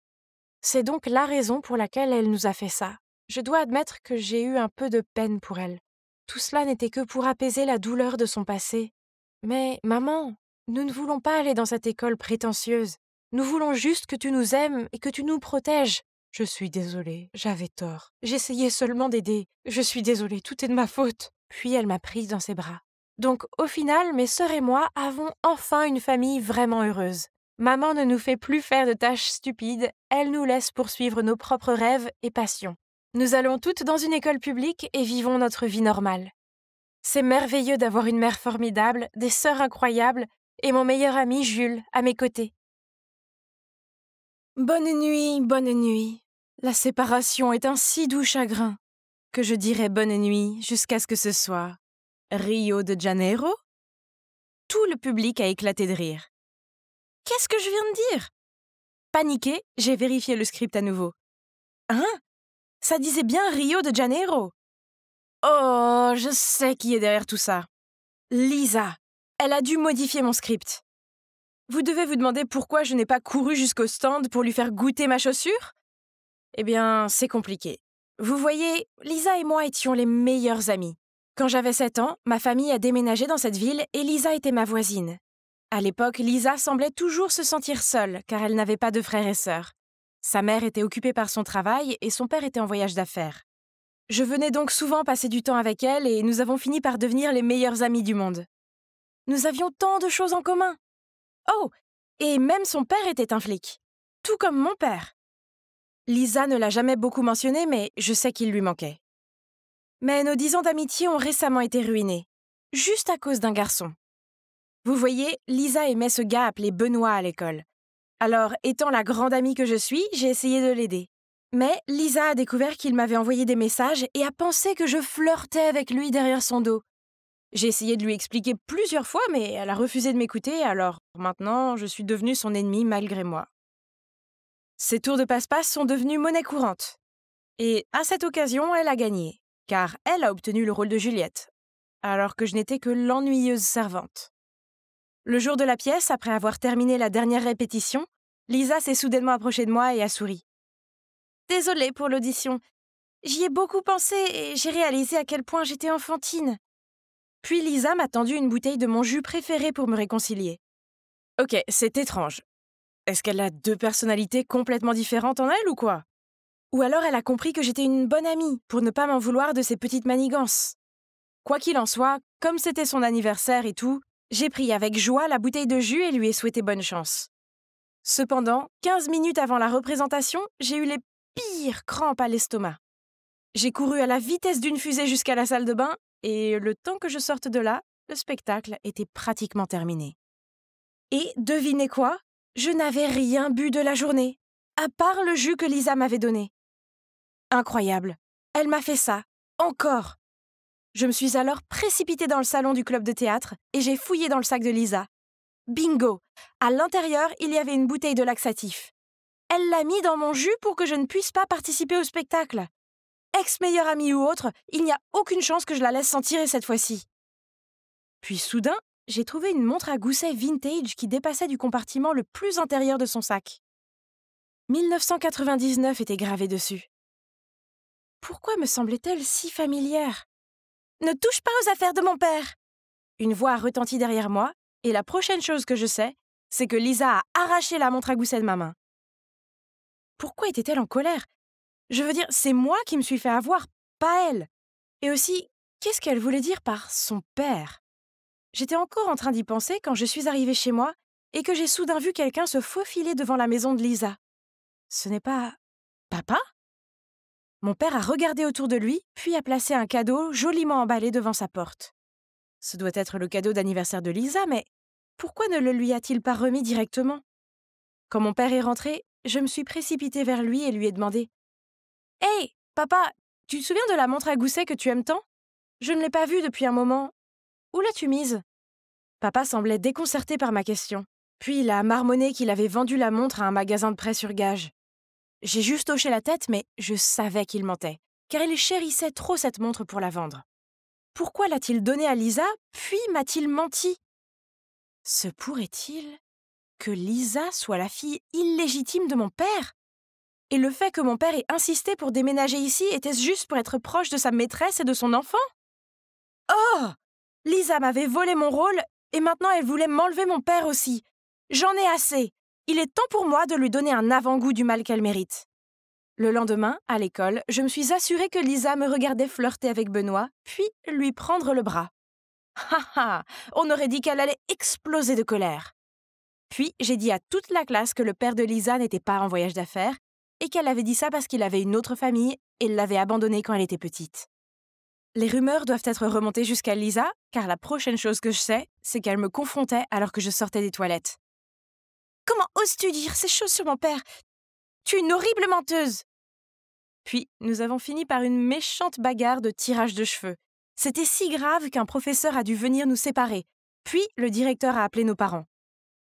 C'est donc la raison pour laquelle elle nous a fait ça. Je dois admettre que j'ai eu un peu de peine pour elle. Tout cela n'était que pour apaiser la douleur de son passé. Mais, maman, nous ne voulons pas aller dans cette école prétentieuse. Nous voulons juste que tu nous aimes et que tu nous protèges. Je suis désolée, j'avais tort. J'essayais seulement d'aider. Je suis désolée, tout est de ma faute. Puis elle m'a prise dans ses bras. Donc, au final, mes sœurs et moi avons enfin une famille vraiment heureuse. Maman ne nous fait plus faire de tâches stupides, elle nous laisse poursuivre nos propres rêves et passions. Nous allons toutes dans une école publique et vivons notre vie normale. C'est merveilleux d'avoir une mère formidable, des sœurs incroyables et mon meilleur ami Jules à mes côtés. Bonne nuit, bonne nuit. La séparation est un si doux chagrin que je dirai bonne nuit jusqu'à ce que ce soit Rio de Janeiro. Tout le public a éclaté de rire. Qu'est-ce que je viens de dire? Paniquée, j'ai vérifié le script à nouveau. Hein? Ça disait bien Rio de Janeiro. Oh, je sais qui est derrière tout ça. Lisa. Elle a dû modifier mon script. Vous devez vous demander pourquoi je n'ai pas couru jusqu'au stand pour lui faire goûter ma chaussure? Eh bien, c'est compliqué. Vous voyez, Lisa et moi étions les meilleures amies. Quand j'avais 7 ans, ma famille a déménagé dans cette ville et Lisa était ma voisine. À l'époque, Lisa semblait toujours se sentir seule car elle n'avait pas de frères et sœurs. Sa mère était occupée par son travail et son père était en voyage d'affaires. Je venais donc souvent passer du temps avec elle et nous avons fini par devenir les meilleures amies du monde. Nous avions tant de choses en commun. Oh, et même son père était un flic, tout comme mon père. Lisa ne l'a jamais beaucoup mentionné, mais je sais qu'il lui manquait. Mais nos 10 ans d'amitié ont récemment été ruinés, juste à cause d'un garçon. Vous voyez, Lisa aimait ce gars appelé Benoît à l'école. Alors, étant la grande amie que je suis, j'ai essayé de l'aider. Mais Lisa a découvert qu'il m'avait envoyé des messages et a pensé que je flirtais avec lui derrière son dos. J'ai essayé de lui expliquer plusieurs fois, mais elle a refusé de m'écouter, alors maintenant, je suis devenue son ennemie malgré moi. Ces tours de passe-passe sont devenus monnaie courante. Et à cette occasion, elle a gagné, car elle a obtenu le rôle de Juliette, alors que je n'étais que l'ennuyeuse servante. Le jour de la pièce, après avoir terminé la dernière répétition, Lisa s'est soudainement approchée de moi et a souri. « Désolée pour l'audition. J'y ai beaucoup pensé et j'ai réalisé à quel point j'étais enfantine. » Puis Lisa m'a tendu une bouteille de mon jus préféré pour me réconcilier. Ok, c'est étrange. Est-ce qu'elle a 2 personnalités complètement différentes en elle ou quoi? Ou alors elle a compris que j'étais une bonne amie pour ne pas m'en vouloir de ses petites manigances. Quoi qu'il en soit, comme c'était son anniversaire et tout, j'ai pris avec joie la bouteille de jus et lui ai souhaité bonne chance. Cependant, 15 minutes avant la représentation, j'ai eu les pires crampes à l'estomac. J'ai couru à la vitesse d'une fusée jusqu'à la salle de bain et le temps que je sorte de là, le spectacle était pratiquement terminé. Et devinez quoi? Je n'avais rien bu de la journée, à part le jus que Lisa m'avait donné. Incroyable. Elle m'a fait ça, encore. Je me suis alors précipitée dans le salon du club de théâtre et j'ai fouillé dans le sac de Lisa. Bingo! À l'intérieur, il y avait une bouteille de laxatif. Elle l'a mis dans mon jus pour que je ne puisse pas participer au spectacle. Ex-meilleure amie ou autre, il n'y a aucune chance que je la laisse s'en tirer cette fois-ci. Puis soudain, j'ai trouvé une montre à gousset vintage qui dépassait du compartiment le plus intérieur de son sac. 1999 était gravé dessus. Pourquoi me semblait-elle si familière? Ne touche pas aux affaires de mon père! Une voix a retenti derrière moi, et la prochaine chose que je sais, c'est que Lisa a arraché la montre à gousset de ma main. Pourquoi était-elle en colère? Je veux dire, c'est moi qui me suis fait avoir, pas elle. Et aussi, qu'est-ce qu'elle voulait dire par son père? J'étais encore en train d'y penser quand je suis arrivée chez moi et que j'ai soudain vu quelqu'un se faufiler devant la maison de Lisa. Ce n'est pas... Papa? Mon père a regardé autour de lui, puis a placé un cadeau joliment emballé devant sa porte. Ce doit être le cadeau d'anniversaire de Lisa, mais pourquoi ne le lui a-t-il pas remis directement? Quand mon père est rentré, je me suis précipitée vers lui et lui ai demandé « Hey, papa, tu te souviens de la montre à gousset que tu aimes tant? Je ne l'ai pas vue depuis un moment. Où l'as-tu mise ?» Papa semblait déconcerté par ma question. Puis il a marmonné qu'il avait vendu la montre à un magasin de prêt sur gage. J'ai juste hoché la tête, mais je savais qu'il mentait, car il chérissait trop cette montre pour la vendre. Pourquoi l'a-t-il donnée à Lisa, puis m'a-t-il menti? Se pourrait-il que Lisa soit la fille illégitime de mon père? Et le fait que mon père ait insisté pour déménager ici, était-ce juste pour être proche de sa maîtresse et de son enfant? Oh! Lisa m'avait volé mon rôle, et maintenant elle voulait m'enlever mon père aussi. J'en ai assez. Il est temps pour moi de lui donner un avant-goût du mal qu'elle mérite. Le lendemain, à l'école, je me suis assurée que Lisa me regardait flirter avec Benoît, puis lui prendre le bras. Ha ha! On aurait dit qu'elle allait exploser de colère. Puis j'ai dit à toute la classe que le père de Lisa n'était pas en voyage d'affaires et qu'elle avait dit ça parce qu'il avait une autre famille et l'avait abandonnée quand elle était petite. Les rumeurs doivent être remontées jusqu'à Lisa, car la prochaine chose que je sais, c'est qu'elle me confrontait alors que je sortais des toilettes. « Comment oses-tu dire ces choses sur mon père? Tu es une horrible menteuse !» Puis, nous avons fini par une méchante bagarre de tirage de cheveux. C'était si grave qu'un professeur a dû venir nous séparer. Puis, le directeur a appelé nos parents.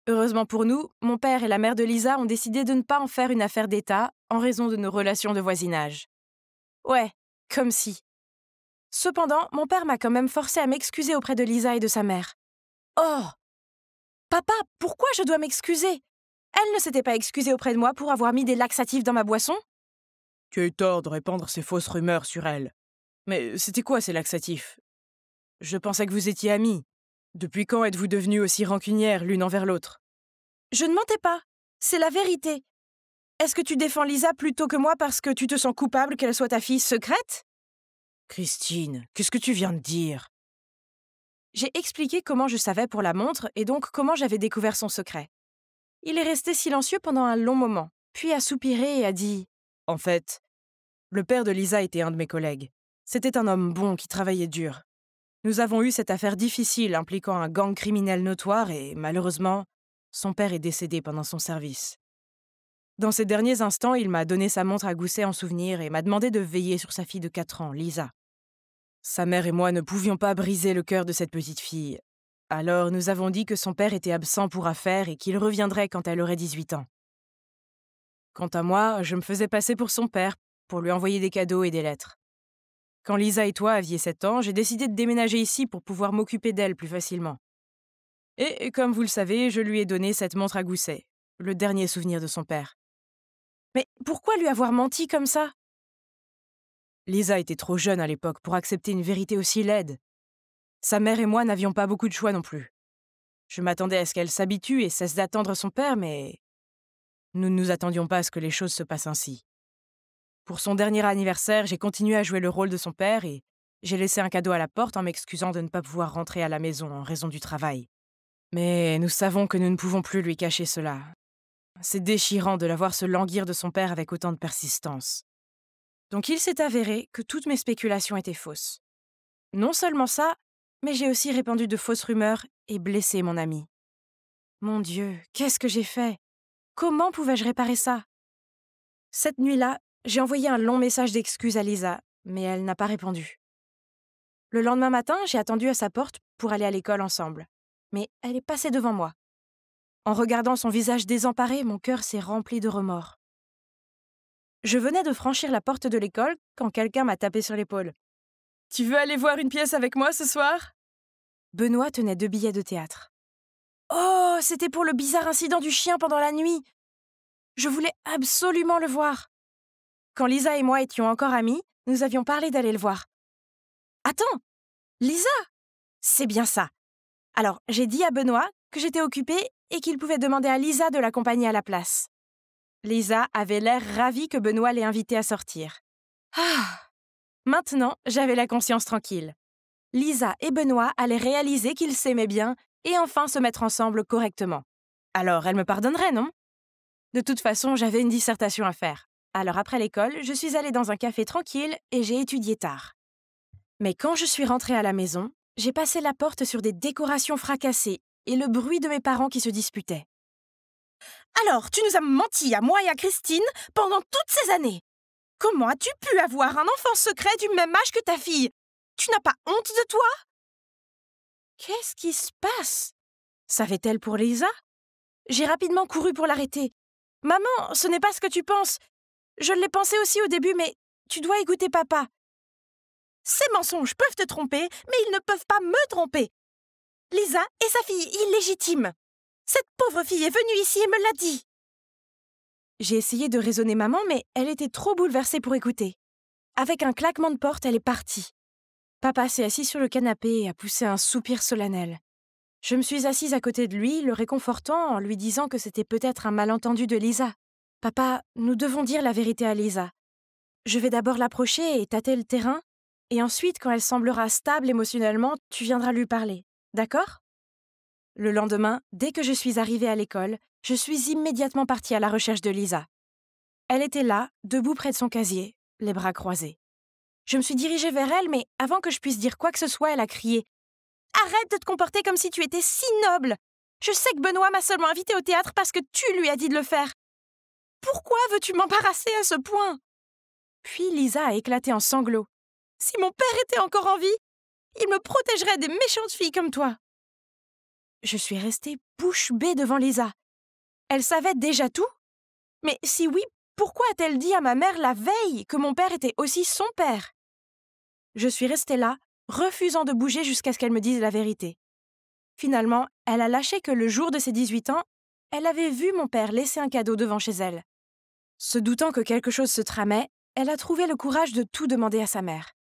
Heureusement pour nous, mon père et la mère de Lisa ont décidé de ne pas en faire une affaire d'État en raison de nos relations de voisinage. Ouais, comme si. Cependant, mon père m'a quand même forcé à m'excuser auprès de Lisa et de sa mère. Oh! Papa, pourquoi je dois m'excuser? Elle ne s'était pas excusée auprès de moi pour avoir mis des laxatifs dans ma boisson? Tu as eu tort de répandre ces fausses rumeurs sur elle. Mais c'était quoi ces laxatifs? Je pensais que vous étiez amis. Depuis quand êtes-vous devenus aussi rancunières l'une envers l'autre? Je ne mentais pas. C'est la vérité. Est-ce que tu défends Lisa plutôt que moi parce que tu te sens coupable qu'elle soit ta fille secrète? Christine, qu'est-ce que tu viens de dire? J'ai expliqué comment je savais pour la montre et donc comment j'avais découvert son secret. Il est resté silencieux pendant un long moment, puis a soupiré et a dit « En fait, le père de Lisa était un de mes collègues. C'était un homme bon qui travaillait dur. Nous avons eu cette affaire difficile impliquant un gang criminel notoire et, malheureusement, son père est décédé pendant son service. Dans ces derniers instants, il m'a donné sa montre à gousset en souvenir et m'a demandé de veiller sur sa fille de 4 ans, Lisa. Sa mère et moi ne pouvions pas briser le cœur de cette petite fille. Alors nous avons dit que son père était absent pour affaires et qu'il reviendrait quand elle aurait 18 ans. Quant à moi, je me faisais passer pour son père, pour lui envoyer des cadeaux et des lettres. Quand Lisa et toi aviez 7 ans, j'ai décidé de déménager ici pour pouvoir m'occuper d'elle plus facilement. Et comme vous le savez, je lui ai donné cette montre à gousset, le dernier souvenir de son père. Mais pourquoi lui avoir menti comme ça? Lisa était trop jeune à l'époque pour accepter une vérité aussi laide. Sa mère et moi n'avions pas beaucoup de choix non plus. Je m'attendais à ce qu'elle s'habitue et cesse d'attendre son père, mais nous ne nous attendions pas à ce que les choses se passent ainsi. Pour son dernier anniversaire, j'ai continué à jouer le rôle de son père et j'ai laissé un cadeau à la porte en m'excusant de ne pas pouvoir rentrer à la maison en raison du travail. Mais nous savons que nous ne pouvons plus lui cacher cela. C'est déchirant de la voir se languir de son père avec autant de persistance. Donc il s'est avéré que toutes mes spéculations étaient fausses. Non seulement ça, mais j'ai aussi répandu de fausses rumeurs et blessé mon ami. Mon Dieu, qu'est-ce que j'ai fait? Comment pouvais-je réparer ça? Cette nuit-là, j'ai envoyé un long message d'excuses à Lisa, mais elle n'a pas répondu. Le lendemain matin, j'ai attendu à sa porte pour aller à l'école ensemble. Mais elle est passée devant moi. En regardant son visage désemparé, mon cœur s'est rempli de remords. Je venais de franchir la porte de l'école quand quelqu'un m'a tapé sur l'épaule. « Tu veux aller voir une pièce avec moi ce soir ?» Benoît tenait 2 billets de théâtre. Oh, c'était pour le bizarre incident du chien pendant la nuit. Je voulais absolument le voir. Quand Lisa et moi étions encore amies, nous avions parlé d'aller le voir. Attends, Lisa? C'est bien ça. Alors, j'ai dit à Benoît que j'étais occupée et qu'il pouvait demander à Lisa de l'accompagner à la place. Lisa avait l'air ravie que Benoît l'ait invitée à sortir. Ah! Maintenant, j'avais la conscience tranquille. Lisa et Benoît allaient réaliser qu'ils s'aimaient bien et enfin se mettre ensemble correctement. Alors, elle me pardonnerait, non? De toute façon, j'avais une dissertation à faire. Alors après l'école, je suis allée dans un café tranquille et j'ai étudié tard. Mais quand je suis rentrée à la maison, j'ai passé la porte sur des décorations fracassées et le bruit de mes parents qui se disputaient. « Alors, tu nous as menti à moi et à Christine pendant toutes ces années. Comment as-tu pu avoir un enfant secret du même âge que ta fille? Tu n'as pas honte de toi? » Qu'est-ce qui se passe? Savait-elle pour Lisa? J'ai rapidement couru pour l'arrêter. « Maman, ce n'est pas ce que tu penses. Je l'ai pensé aussi au début, mais tu dois écouter papa. Ces mensonges peuvent te tromper, mais ils ne peuvent pas me tromper. Lisa est sa fille illégitime. Cette pauvre fille est venue ici et me l'a dit. » J'ai essayé de raisonner maman, mais elle était trop bouleversée pour écouter. Avec un claquement de porte, elle est partie. Papa s'est assis sur le canapé et a poussé un soupir solennel. Je me suis assise à côté de lui, le réconfortant en lui disant que c'était peut-être un malentendu de Lisa. « Papa, nous devons dire la vérité à Lisa. Je vais d'abord l'approcher et tâter le terrain, et ensuite, quand elle semblera stable émotionnellement, tu viendras lui parler. D'accord ?» Le lendemain, dès que je suis arrivée à l'école, je suis immédiatement partie à la recherche de Lisa. Elle était là, debout près de son casier, les bras croisés. Je me suis dirigée vers elle, mais avant que je puisse dire quoi que ce soit, elle a crié « Arrête de te comporter comme si tu étais si noble! Je sais que Benoît m'a seulement invitée au théâtre parce que tu lui as dit de le faire. Pourquoi veux-tu m'embarrasser à ce point? Puis Lisa a éclaté en sanglots. Si mon père était encore en vie, il me protégerait des méchantes filles comme toi. Je suis restée bouche bée devant Lisa. Elle savait déjà tout? Mais si oui, pourquoi a-t-elle dit à ma mère la veille que mon père était aussi son père? Je suis restée là, refusant de bouger jusqu'à ce qu'elle me dise la vérité. Finalement, elle a lâché que le jour de ses 18 ans, elle avait vu mon père laisser un cadeau devant chez elle. Se doutant que quelque chose se tramait, elle a trouvé le courage de tout demander à sa mère.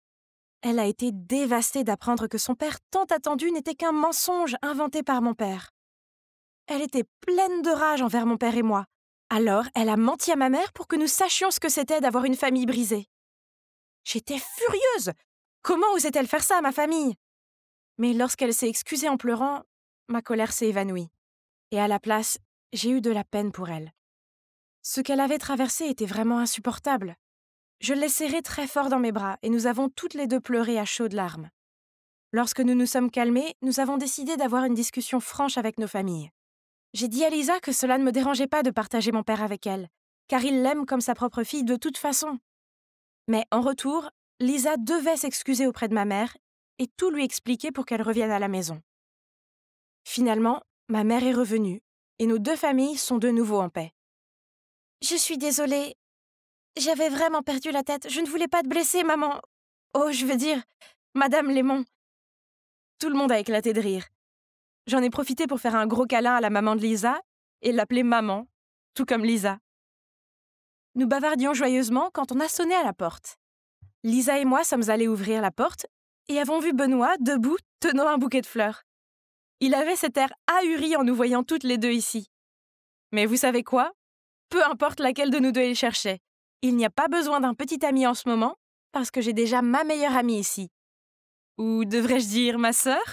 Elle a été dévastée d'apprendre que son père tant attendu n'était qu'un mensonge inventé par mon père. Elle était pleine de rage envers mon père et moi. Alors, elle a menti à ma mère pour que nous sachions ce que c'était d'avoir une famille brisée. J'étais furieuse. Comment osait-elle faire ça à ma famille? Mais lorsqu'elle s'est excusée en pleurant, ma colère s'est évanouie. Et à la place, j'ai eu de la peine pour elle. Ce qu'elle avait traversé était vraiment insupportable. Je l'ai serrée très fort dans mes bras et nous avons toutes les deux pleuré à chaudes larmes. Lorsque nous nous sommes calmés, nous avons décidé d'avoir une discussion franche avec nos familles. J'ai dit à Lisa que cela ne me dérangeait pas de partager mon père avec elle, car il l'aime comme sa propre fille de toute façon. Mais en retour, Lisa devait s'excuser auprès de ma mère et tout lui expliquer pour qu'elle revienne à la maison. Finalement, ma mère est revenue et nos deux familles sont de nouveau en paix. Je suis désolée. J'avais vraiment perdu la tête. Je ne voulais pas te blesser, maman. Oh, je veux dire, Madame Lémon. Tout le monde a éclaté de rire. J'en ai profité pour faire un gros câlin à la maman de Lisa et l'appeler maman, tout comme Lisa. Nous bavardions joyeusement quand on a sonné à la porte. Lisa et moi sommes allés ouvrir la porte et avons vu Benoît debout tenant un bouquet de fleurs. Il avait cet air ahuri en nous voyant toutes les deux ici. Mais vous savez quoi? Peu importe laquelle de nous deux il cherchait. Il n'y a pas besoin d'un petit ami en ce moment parce que j'ai déjà ma meilleure amie ici. Ou devrais-je dire ma sœur?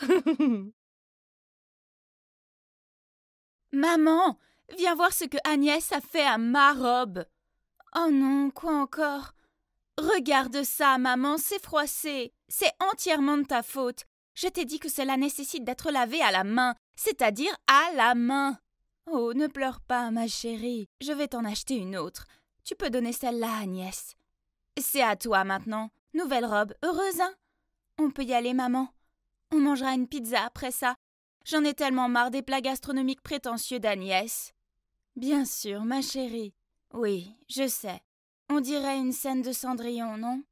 Maman, viens voir ce que Agnès a fait à ma robe. Oh non, quoi encore? Regarde ça, maman, c'est froissé. C'est entièrement de ta faute. Je t'ai dit que cela nécessite d'être lavé à la main, c'est-à-dire à la main. Oh, ne pleure pas, ma chérie. Je vais t'en acheter une autre. Tu peux donner celle-là à Agnès. C'est à toi maintenant. Nouvelle robe, heureuse, hein? On peut y aller, maman. On mangera une pizza après ça. J'en ai tellement marre des plats gastronomiques prétentieux d'Agnès. Bien sûr, ma chérie. Oui, je sais. On dirait une scène de Cendrillon, non?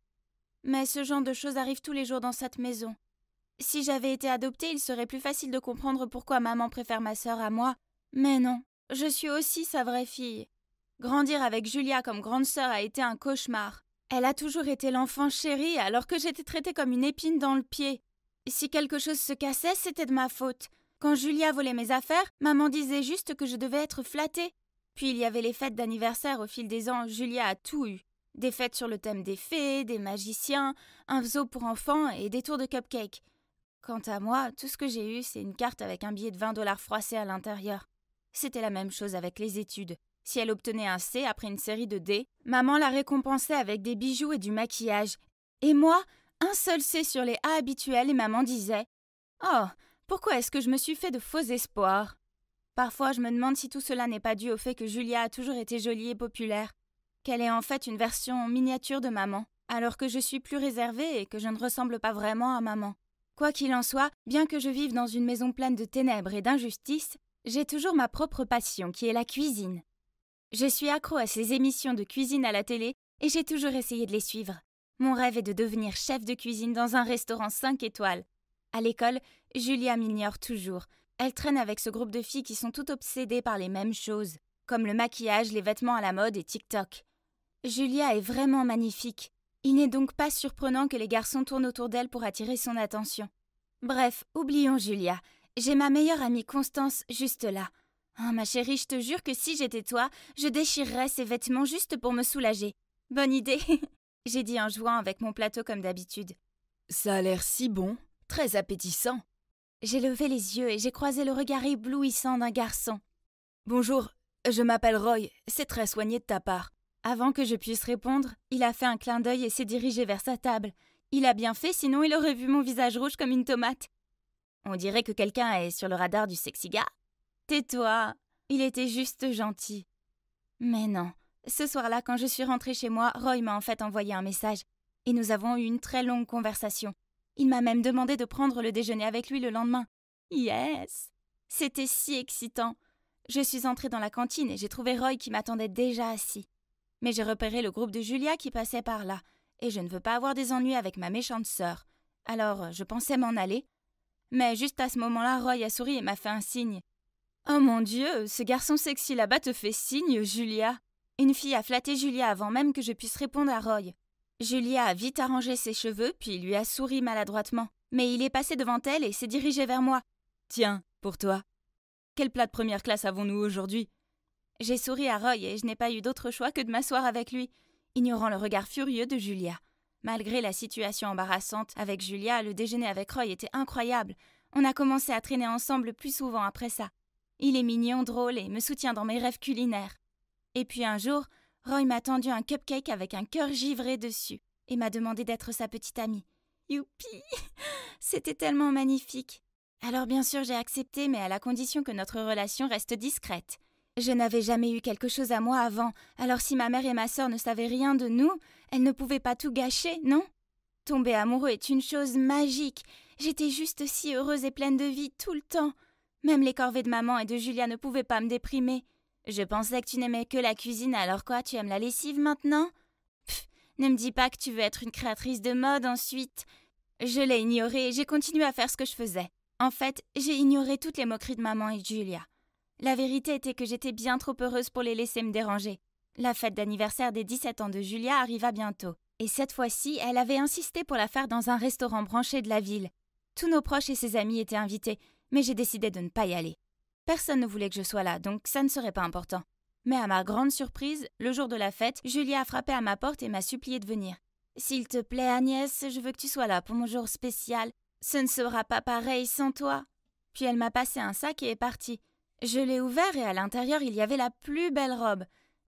Mais ce genre de choses arrive tous les jours dans cette maison. Si j'avais été adoptée, il serait plus facile de comprendre pourquoi maman préfère ma sœur à moi. Mais non, je suis aussi sa vraie fille. Grandir avec Julia comme grande sœur a été un cauchemar. Elle a toujours été l'enfant chéri alors que j'étais traitée comme une épine dans le pied. Si quelque chose se cassait, c'était de ma faute. Quand Julia volait mes affaires, maman disait juste que je devais être flattée. Puis il y avait les fêtes d'anniversaire au fil des ans, Julia a tout eu. Des fêtes sur le thème des fées, des magiciens, un zoo pour enfants et des tours de cupcakes. Quant à moi, tout ce que j'ai eu, c'est une carte avec un billet de 20 $ froissé à l'intérieur. C'était la même chose avec les études. Si elle obtenait un C après une série de D, maman la récompensait avec des bijoux et du maquillage. Et moi, un seul C sur les A habituels et maman disait « Oh, pourquoi est-ce que je me suis fait de faux espoirs ?» Parfois, je me demande si tout cela n'est pas dû au fait que Julia a toujours été jolie et populaire, qu'elle est en fait une version miniature de maman, alors que je suis plus réservée et que je ne ressemble pas vraiment à maman. Quoi qu'il en soit, bien que je vive dans une maison pleine de ténèbres et d'injustice, j'ai toujours ma propre passion qui est la cuisine. Je suis accro à ces émissions de cuisine à la télé et j'ai toujours essayé de les suivre. Mon rêve est de devenir chef de cuisine dans un restaurant 5 étoiles. À l'école, Julia m'ignore toujours. Elle traîne avec ce groupe de filles qui sont toutes obsédées par les mêmes choses, comme le maquillage, les vêtements à la mode et TikTok. Julia est vraiment magnifique. Il n'est donc pas surprenant que les garçons tournent autour d'elle pour attirer son attention. Bref, oublions Julia. J'ai ma meilleure amie Constance juste là. Oh, ma chérie, je te jure que si j'étais toi, je déchirerais ces vêtements juste pour me soulager. Bonne idée, j'ai dit en jouant avec mon plateau comme d'habitude. Ça a l'air si bon, très appétissant. J'ai levé les yeux et j'ai croisé le regard éblouissant d'un garçon. Bonjour, je m'appelle Roy, c'est très soigné de ta part. Avant que je puisse répondre, il a fait un clin d'œil et s'est dirigé vers sa table. Il a bien fait, sinon il aurait vu mon visage rouge comme une tomate. On dirait que quelqu'un est sur le radar du sexy gars. Tais-toi, il était juste gentil. Mais non, Ce soir-là, quand je suis rentrée chez moi, Roy m'a en fait envoyé un message. Et nous avons eu une très longue conversation. Il m'a même demandé de prendre le déjeuner avec lui le lendemain. Yes! C'était si excitant. Je suis entrée dans la cantine et j'ai trouvé Roy qui m'attendait déjà assis. Mais j'ai repéré le groupe de Julia qui passait par là. Et je ne veux pas avoir des ennuis avec ma méchante sœur. Alors, je pensais m'en aller. Mais juste à ce moment-là, Roy a souri et m'a fait un signe. « Oh mon Dieu, ce garçon sexy là-bas te fait signe, Julia !» Une fille a flatté Julia avant même que je puisse répondre à Roy. Julia a vite arrangé ses cheveux, puis lui a souri maladroitement. Mais il est passé devant elle et s'est dirigé vers moi. « Tiens, pour toi. Quel plat de première classe avons-nous aujourd'hui ?» J'ai souri à Roy et je n'ai pas eu d'autre choix que de m'asseoir avec lui, ignorant le regard furieux de Julia. Malgré la situation embarrassante avec Julia, le déjeuner avec Roy était incroyable. On a commencé à traîner ensemble plus souvent après ça. Il est mignon, drôle et me soutient dans mes rêves culinaires. Et puis un jour, Roy m'a tendu un cupcake avec un cœur givré dessus et m'a demandé d'être sa petite amie. Youpi! C'était tellement magnifique. Alors bien sûr j'ai accepté, mais à la condition que notre relation reste discrète. Je n'avais jamais eu quelque chose à moi avant, alors si ma mère et ma sœur ne savaient rien de nous, elles ne pouvaient pas tout gâcher, non? Tomber amoureux est une chose magique. J'étais juste si heureuse et pleine de vie tout le temps. Même les corvées de maman et de Julia ne pouvaient pas me déprimer. Je pensais que tu n'aimais que la cuisine, alors quoi, tu aimes la lessive maintenant? Pff, ne me dis pas que tu veux être une créatrice de mode ensuite. Je l'ai ignoré et j'ai continué à faire ce que je faisais. En fait, j'ai ignoré toutes les moqueries de maman et de Julia. La vérité était que j'étais bien trop heureuse pour les laisser me déranger. La fête d'anniversaire des 17 ans de Julia arriva bientôt. Et cette fois-ci, elle avait insisté pour la faire dans un restaurant branché de la ville. Tous nos proches et ses amis étaient invités, mais j'ai décidé de ne pas y aller. Personne ne voulait que je sois là, donc ça ne serait pas important. Mais à ma grande surprise, le jour de la fête, Julia a frappé à ma porte et m'a supplié de venir. « S'il te plaît, Agnès, je veux que tu sois là pour mon jour spécial. Ce ne sera pas pareil sans toi. » Puis elle m'a passé un sac et est partie. Je l'ai ouvert et à l'intérieur, il y avait la plus belle robe.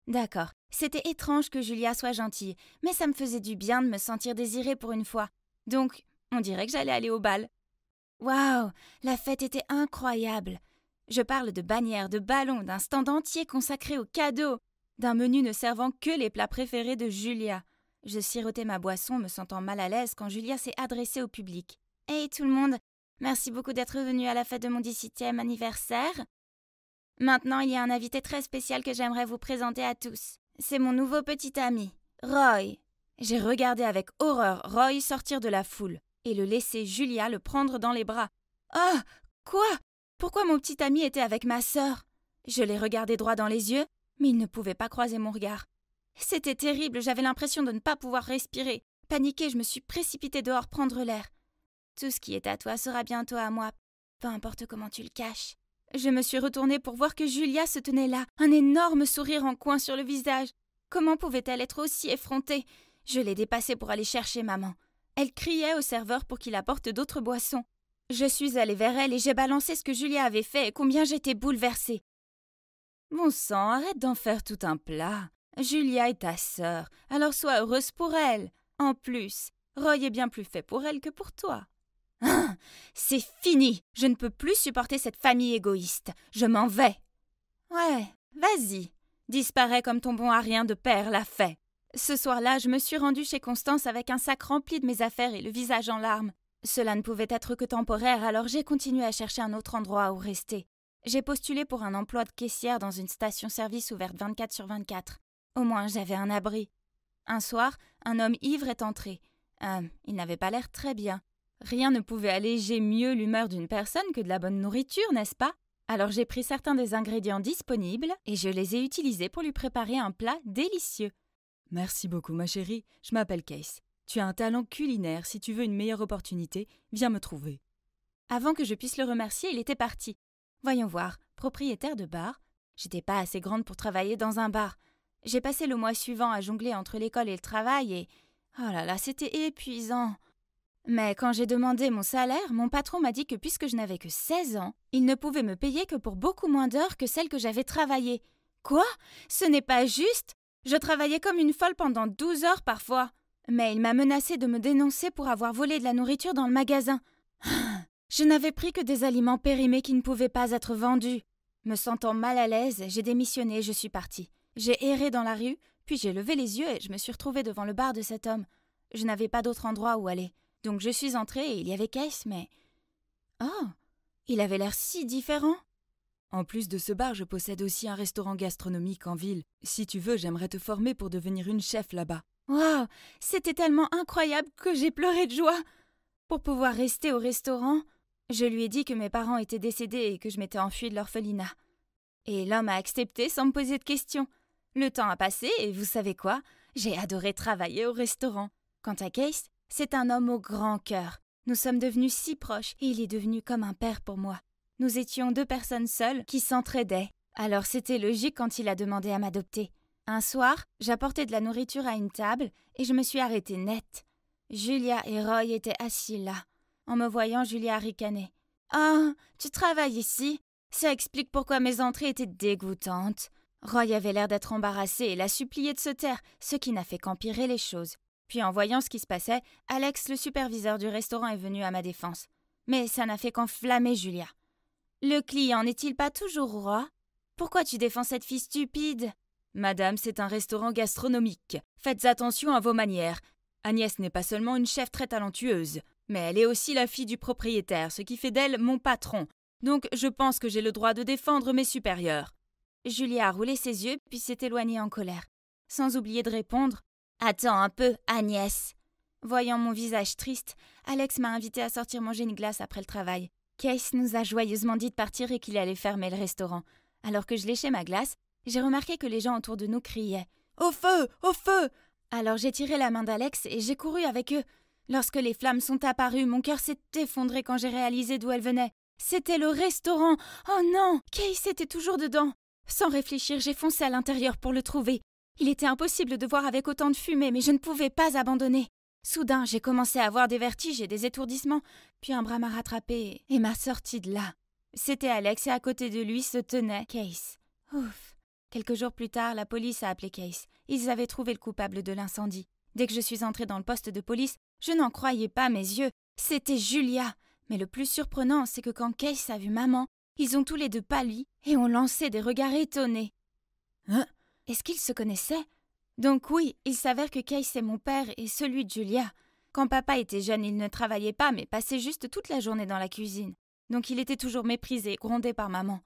D'accord, c'était étrange que Julia soit gentille, mais ça me faisait du bien de me sentir désirée pour une fois. Donc, on dirait que j'allais aller au bal. Waouh, la fête était incroyable. Je parle de bannières, de ballons, d'un stand entier consacré aux cadeaux, d'un menu ne servant que les plats préférés de Julia. Je sirotais ma boisson, me sentant mal à l'aise quand Julia s'est adressée au public. « Hey tout le monde, merci beaucoup d'être venu à la fête de mon 17e anniversaire. Maintenant, il y a un invité très spécial que j'aimerais vous présenter à tous. C'est mon nouveau petit ami, Roy. » J'ai regardé avec horreur Roy sortir de la foule et le laisser Julia le prendre dans les bras. « Ah, quoi ? Pourquoi mon petit ami était avec ma sœur ?» Je l'ai regardé droit dans les yeux, mais il ne pouvait pas croiser mon regard. C'était terrible, j'avais l'impression de ne pas pouvoir respirer. Paniquée, je me suis précipitée dehors prendre l'air. « Tout ce qui est à toi sera bientôt à moi, peu importe comment tu le caches. » Je me suis retournée pour voir que Julia se tenait là, un énorme sourire en coin sur le visage. Comment pouvait-elle être aussi effrontée? Je l'ai dépassée pour aller chercher maman. Elle criait au serveur pour qu'il apporte d'autres boissons. Je suis allée vers elle et j'ai balancé ce que Julia avait fait et combien j'étais bouleversée. « Bon sang, arrête d'en faire tout un plat. Julia est ta sœur, alors sois heureuse pour elle. En plus, Roy est bien plus fait pour elle que pour toi. » Ah, c'est fini. Je ne peux plus supporter cette famille égoïste. Je m'en vais. Ouais, vas-y. Disparais comme ton bon à rien de père l'a fait. Ce soir-là, je me suis rendue chez Constance avec un sac rempli de mes affaires et le visage en larmes. Cela ne pouvait être que temporaire, alors j'ai continué à chercher un autre endroit où rester. J'ai postulé pour un emploi de caissière dans une station-service ouverte 24/24. Au moins, j'avais un abri. Un soir, un homme ivre est entré. Il n'avait pas l'air très bien. Rien ne pouvait alléger mieux l'humeur d'une personne que de la bonne nourriture, n'est-ce pas? Alors j'ai pris certains des ingrédients disponibles et je les ai utilisés pour lui préparer un plat délicieux. Merci beaucoup, ma chérie. Je m'appelle Case. Tu as un talent culinaire. Si tu veux une meilleure opportunité, viens me trouver. Avant que je puisse le remercier, il était parti. Voyons voir, propriétaire de bar. J'étais pas assez grande pour travailler dans un bar. J'ai passé le mois suivant à jongler entre l'école et le travail et... Oh là là, c'était épuisant. Mais quand j'ai demandé mon salaire, mon patron m'a dit que puisque je n'avais que 16 ans, il ne pouvait me payer que pour beaucoup moins d'heures que celles que j'avais travaillées. Quoi? Ce n'est pas juste? Je travaillais comme une folle pendant 12 heures parfois. Mais il m'a menacé de me dénoncer pour avoir volé de la nourriture dans le magasin. Je n'avais pris que des aliments périmés qui ne pouvaient pas être vendus. Me sentant mal à l'aise, j'ai démissionné et je suis partie. J'ai erré dans la rue, puis j'ai levé les yeux et je me suis retrouvée devant le bar de cet homme. Je n'avais pas d'autre endroit où aller. Donc je suis entrée et il y avait Keith, mais... Oh, il avait l'air si différent. En plus de ce bar, je possède aussi un restaurant gastronomique en ville. Si tu veux, j'aimerais te former pour devenir une chef là-bas. Waouh, c'était tellement incroyable que j'ai pleuré de joie. Pour pouvoir rester au restaurant, je lui ai dit que mes parents étaient décédés et que je m'étais enfuie de l'orphelinat. Et l'homme a accepté sans me poser de questions. Le temps a passé et vous savez quoi? J'ai adoré travailler au restaurant. Quant à Keith, c'est un homme au grand cœur. Nous sommes devenus si proches et il est devenu comme un père pour moi. Nous étions 2 personnes seules qui s'entraidaient. Alors c'était logique quand il a demandé à m'adopter. Un soir, j'apportais de la nourriture à une table et je me suis arrêtée net. Julia et Roy étaient assis là. En me voyant, Julia a ricané. « Ah, tu travailles ici? Ça explique pourquoi mes entrées étaient dégoûtantes. » Roy avait l'air d'être embarrassé et l'a supplié de se taire, ce qui n'a fait qu'empirer les choses. Puis en voyant ce qui se passait, Alex, le superviseur du restaurant, est venu à ma défense. Mais ça n'a fait qu'enflammer Julia. « Le client n'est-il pas toujours roi? Pourquoi tu défends cette fille stupide ?» Madame, c'est un restaurant gastronomique. Faites attention à vos manières. Agnès n'est pas seulement une chef très talentueuse, mais elle est aussi la fille du propriétaire, ce qui fait d'elle mon patron. Donc je pense que j'ai le droit de défendre mes supérieurs. Julia a roulé ses yeux puis s'est éloignée en colère, sans oublier de répondre « Attends un peu, Agnès !» Voyant mon visage triste, Alex m'a invité à sortir manger une glace après le travail. Keith nous a joyeusement dit de partir et qu'il allait fermer le restaurant. Alors que je léchais ma glace, j'ai remarqué que les gens autour de nous criaient « Au feu! Au feu !» Alors j'ai tiré la main d'Alex et j'ai couru avec eux. Lorsque les flammes sont apparues, mon cœur s'est effondré quand j'ai réalisé d'où elles venaient. C'était le restaurant. Oh non, Keith était toujours dedans. Sans réfléchir, j'ai foncé à l'intérieur pour le trouver. Il était impossible de voir avec autant de fumée, mais je ne pouvais pas abandonner. Soudain, j'ai commencé à avoir des vertiges et des étourdissements, puis un bras m'a rattrapé et m'a sorti de là. C'était Alex et à côté de lui se tenait Keith. Ouf. Quelques jours plus tard, la police a appelé Keith. Ils avaient trouvé le coupable de l'incendie. Dès que je suis entrée dans le poste de police, je n'en croyais pas mes yeux. C'était Julia. Mais le plus surprenant, c'est que quand Keith a vu maman, ils ont tous les 2 pâli et ont lancé des regards étonnés. Hein? Est-ce qu'ils se connaissaient? Donc oui, il s'avère que Keith est mon père et celui de Julia. Quand papa était jeune, il ne travaillait pas, mais passait juste toute la journée dans la cuisine. Donc il était toujours méprisé, grondé par maman.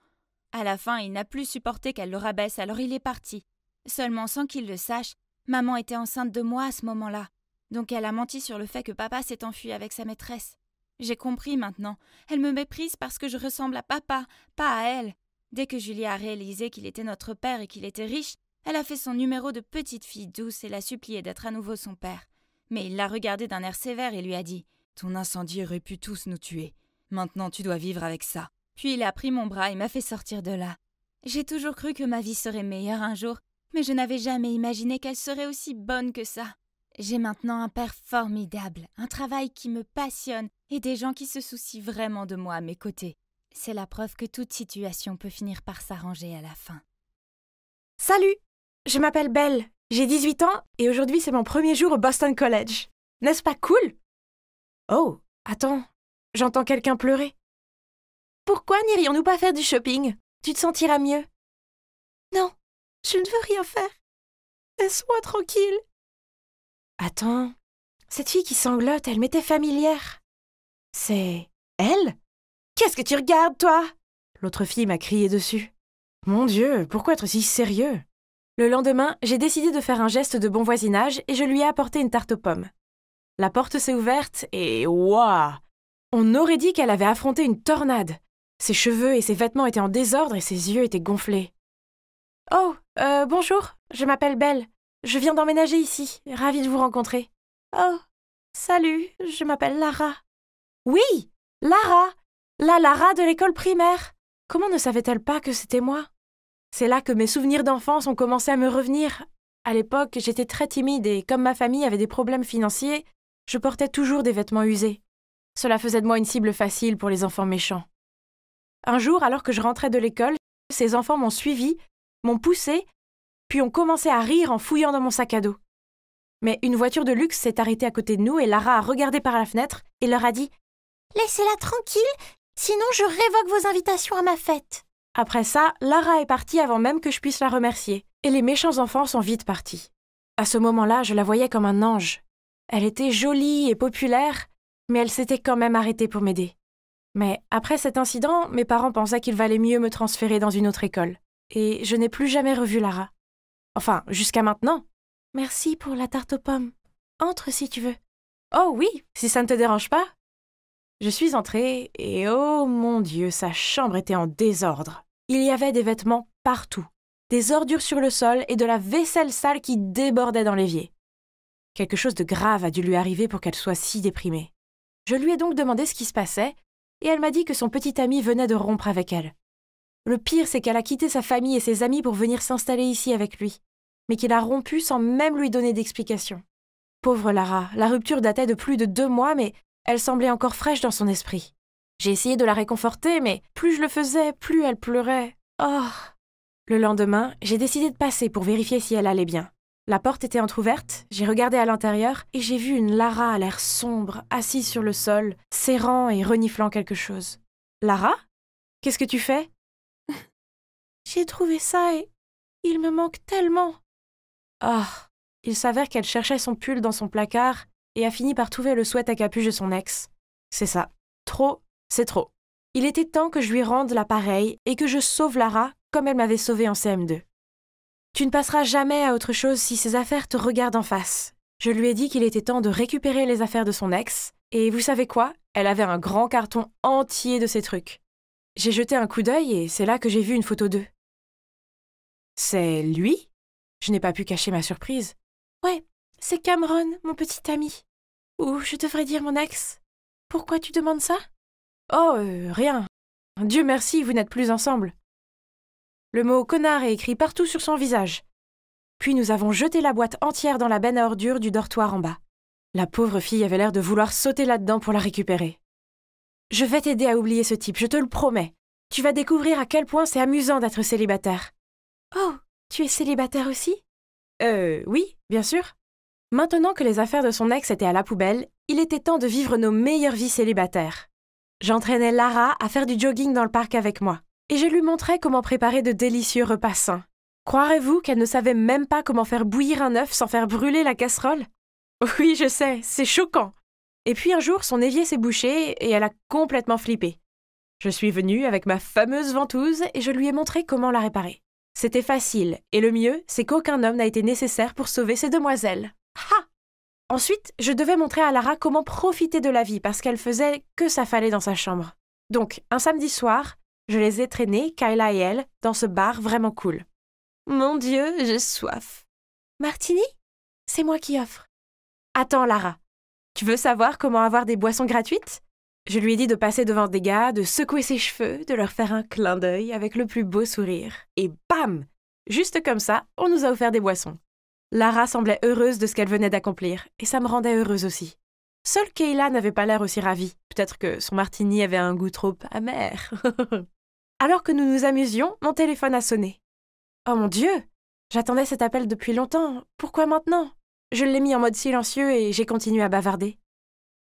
À la fin, il n'a plus supporté qu'elle le rabaisse, alors il est parti. Seulement sans qu'il le sache, maman était enceinte de moi à ce moment-là. Donc elle a menti sur le fait que papa s'est enfui avec sa maîtresse. J'ai compris maintenant. Elle me méprise parce que je ressemble à papa, pas à elle. Dès que Julia a réalisé qu'il était notre père et qu'il était riche, elle a fait son numéro de petite fille douce et l'a supplié d'être à nouveau son père. Mais il l'a regardé d'un air sévère et lui a dit « Ton incendie aurait pu tous nous tuer. Maintenant tu dois vivre avec ça. » Puis il a pris mon bras et m'a fait sortir de là. J'ai toujours cru que ma vie serait meilleure un jour, mais je n'avais jamais imaginé qu'elle serait aussi bonne que ça. J'ai maintenant un père formidable, un travail qui me passionne et des gens qui se soucient vraiment de moi à mes côtés. C'est la preuve que toute situation peut finir par s'arranger à la fin. Salut! Je m'appelle Belle, j'ai 18 ans et aujourd'hui c'est mon premier jour au Boston College. N'est-ce pas cool? Oh, attends, j'entends quelqu'un pleurer. Pourquoi n'irions-nous pas faire du shopping? Tu te sentiras mieux. Non, je ne veux rien faire. Laisse-moi tranquille. Attends, cette fille qui sanglote, elle m'était familière. C'est elle? Qu'est-ce que tu regardes, toi? L'autre fille m'a crié dessus. Mon Dieu, pourquoi être si sérieux? Le lendemain, j'ai décidé de faire un geste de bon voisinage et je lui ai apporté une tarte aux pommes. La porte s'est ouverte et waouh! On aurait dit qu'elle avait affronté une tornade. Ses cheveux et ses vêtements étaient en désordre et ses yeux étaient gonflés. « Oh, bonjour, je m'appelle Belle. Je viens d'emménager ici, ravie de vous rencontrer. »« Oh, salut, je m'appelle Lara. »« Oui, Lara, la Lara de l'école primaire. Comment ne savait-elle pas que c'était moi? C'est là que mes souvenirs d'enfance ont commencé à me revenir. À l'époque, j'étais très timide et comme ma famille avait des problèmes financiers, je portais toujours des vêtements usés. Cela faisait de moi une cible facile pour les enfants méchants. Un jour, alors que je rentrais de l'école, ces enfants m'ont suivi, m'ont poussé, puis ont commencé à rire en fouillant dans mon sac à dos. Mais une voiture de luxe s'est arrêtée à côté de nous et Lara a regardé par la fenêtre et leur a dit « Laissez-la tranquille, sinon je révoque vos invitations à ma fête. » Après ça, Lara est partie avant même que je puisse la remercier. Et les méchants enfants sont vite partis. À ce moment-là, je la voyais comme un ange. Elle était jolie et populaire, mais elle s'était quand même arrêtée pour m'aider. Mais après cet incident, mes parents pensaient qu'il valait mieux me transférer dans une autre école. Et je n'ai plus jamais revu Lara. Enfin, jusqu'à maintenant. Merci pour la tarte aux pommes. Entre si tu veux. Oh oui, si ça ne te dérange pas. Je suis entrée et oh mon Dieu, sa chambre était en désordre. Il y avait des vêtements partout, des ordures sur le sol et de la vaisselle sale qui débordait dans l'évier. Quelque chose de grave a dû lui arriver pour qu'elle soit si déprimée. Je lui ai donc demandé ce qui se passait et elle m'a dit que son petit ami venait de rompre avec elle. Le pire, c'est qu'elle a quitté sa famille et ses amis pour venir s'installer ici avec lui, mais qu'il a rompu sans même lui donner d'explication. Pauvre Lara, la rupture datait de plus de 2 mois, mais elle semblait encore fraîche dans son esprit. J'ai essayé de la réconforter, mais plus je le faisais, plus elle pleurait. Oh! Le lendemain, j'ai décidé de passer pour vérifier si elle allait bien. La porte était entr'ouverte, j'ai regardé à l'intérieur et j'ai vu une Lara à l'air sombre, assise sur le sol, serrant et reniflant quelque chose. « Lara? Qu'est-ce que tu fais ?»« J'ai trouvé ça et il me manque tellement. » Ah! Il s'avère qu'elle cherchait son pull dans son placard et a fini par trouver le sweat à capuche de son ex. C'est ça. Trop, c'est trop. Il était temps que je lui rende l'appareil et que je sauve Lara comme elle m'avait sauvée en CM2. Tu ne passeras jamais à autre chose si ces affaires te regardent en face. Je lui ai dit qu'il était temps de récupérer les affaires de son ex, et vous savez quoi? Elle avait un grand carton entier de ses trucs. J'ai jeté un coup d'œil et c'est là que j'ai vu une photo d'eux. C'est lui? Je n'ai pas pu cacher ma surprise. Ouais, c'est Cameron, mon petit ami. Ou je devrais dire mon ex. Pourquoi tu demandes ça? Oh, rien. Dieu merci, vous n'êtes plus ensemble. Le mot connard est écrit partout sur son visage. Puis nous avons jeté la boîte entière dans la benne à ordures du dortoir en bas. La pauvre fille avait l'air de vouloir sauter là-dedans pour la récupérer. Je vais t'aider à oublier ce type, je te le promets. Tu vas découvrir à quel point c'est amusant d'être célibataire. Oh, tu es célibataire aussi? Oui, bien sûr. Maintenant que les affaires de son ex étaient à la poubelle, il était temps de vivre nos meilleures vies célibataires. J'entraînais Lara à faire du jogging dans le parc avec moi, et je lui montrais comment préparer de délicieux repas sains. Croirez-vous qu'elle ne savait même pas comment faire bouillir un œuf sans faire brûler la casserole? Oui, je sais, c'est choquant. Et puis un jour, son évier s'est bouché et elle a complètement flippé. Je suis venue avec ma fameuse ventouse et je lui ai montré comment la réparer. C'était facile, et le mieux, c'est qu'aucun homme n'a été nécessaire pour sauver ces demoiselles. Ha! Ensuite, je devais montrer à Lara comment profiter de la vie parce qu'elle faisait que ça fallait dans sa chambre. Donc, un samedi soir, je les ai traînées, Kayla et elle, dans ce bar vraiment cool. Mon Dieu, j'ai soif. Martini? C'est moi qui offre. Attends, Lara. Tu veux savoir comment avoir des boissons gratuites? Je lui ai dit de passer devant des gars, de secouer ses cheveux, de leur faire un clin d'œil avec le plus beau sourire. Et bam! Juste comme ça, on nous a offert des boissons. Lara semblait heureuse de ce qu'elle venait d'accomplir, et ça me rendait heureuse aussi. Seule Kayla n'avait pas l'air aussi ravie. Peut-être que son martini avait un goût trop amer. Alors que nous nous amusions, mon téléphone a sonné. Oh mon Dieu! J'attendais cet appel depuis longtemps. Pourquoi maintenant? Je l'ai mis en mode silencieux et j'ai continué à bavarder.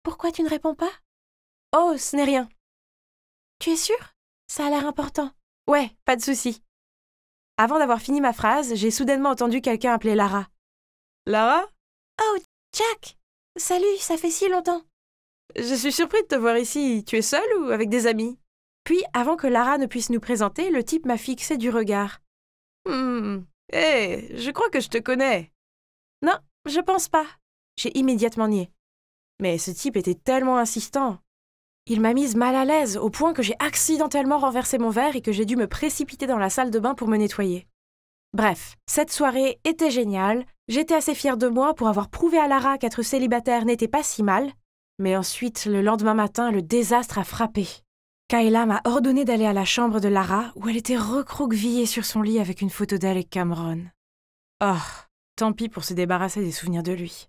Pourquoi tu ne réponds pas? Oh, ce n'est rien. Tu es sûre? Ça a l'air important. Ouais, pas de souci. Avant d'avoir fini ma phrase, j'ai soudainement entendu quelqu'un appeler Lara. Lara? Oh, Jack! Salut, ça fait si longtemps. Je suis surpris de te voir ici. Tu es seule ou avec des amis? Puis, avant que Lara ne puisse nous présenter, le type m'a fixé du regard. Je crois que je te connais. Non, je pense pas. J'ai immédiatement nié. Mais ce type était tellement insistant. Il m'a mise mal à l'aise, au point que j'ai accidentellement renversé mon verre et que j'ai dû me précipiter dans la salle de bain pour me nettoyer. Bref, cette soirée était géniale, j'étais assez fière de moi pour avoir prouvé à Lara qu'être célibataire n'était pas si mal, mais ensuite, le lendemain matin, le désastre a frappé. Kayla m'a ordonné d'aller à la chambre de Lara, où elle était recroquevillée sur son lit avec une photo d'elle et Cameron. Oh, tant pis pour se débarrasser des souvenirs de lui.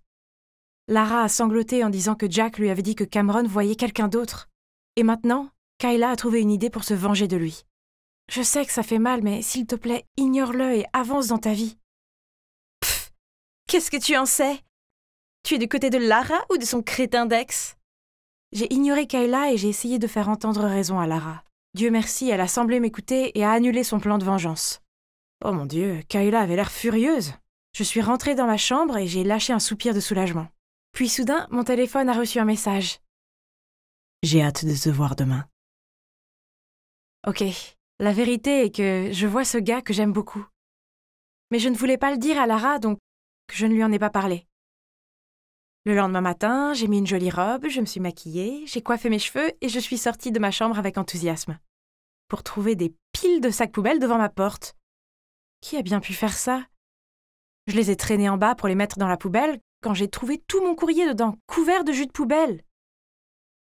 Lara a sangloté en disant que Jack lui avait dit que Cameron voyait quelqu'un d'autre. Et maintenant, Kayla a trouvé une idée pour se venger de lui. Je sais que ça fait mal, mais s'il te plaît, ignore-le et avance dans ta vie. Pfff, qu'est-ce que tu en sais? Tu es du côté de Lara ou de son crétin d'ex? J'ai ignoré Kayla et j'ai essayé de faire entendre raison à Lara. Dieu merci, elle a semblé m'écouter et a annulé son plan de vengeance. Oh mon Dieu, Kayla avait l'air furieuse. Je suis rentrée dans ma chambre et j'ai lâché un soupir de soulagement. Puis soudain, mon téléphone a reçu un message. J'ai hâte de te voir demain. Ok, la vérité est que je vois ce gars que j'aime beaucoup. Mais je ne voulais pas le dire à Lara, donc je ne lui en ai pas parlé. Le lendemain matin, j'ai mis une jolie robe, je me suis maquillée, j'ai coiffé mes cheveux et je suis sortie de ma chambre avec enthousiasme. Pour trouver des piles de sacs poubelles devant ma porte. Qui a bien pu faire ça? Je les ai traînés en bas pour les mettre dans la poubelle quand j'ai trouvé tout mon courrier dedans, couvert de jus de poubelle.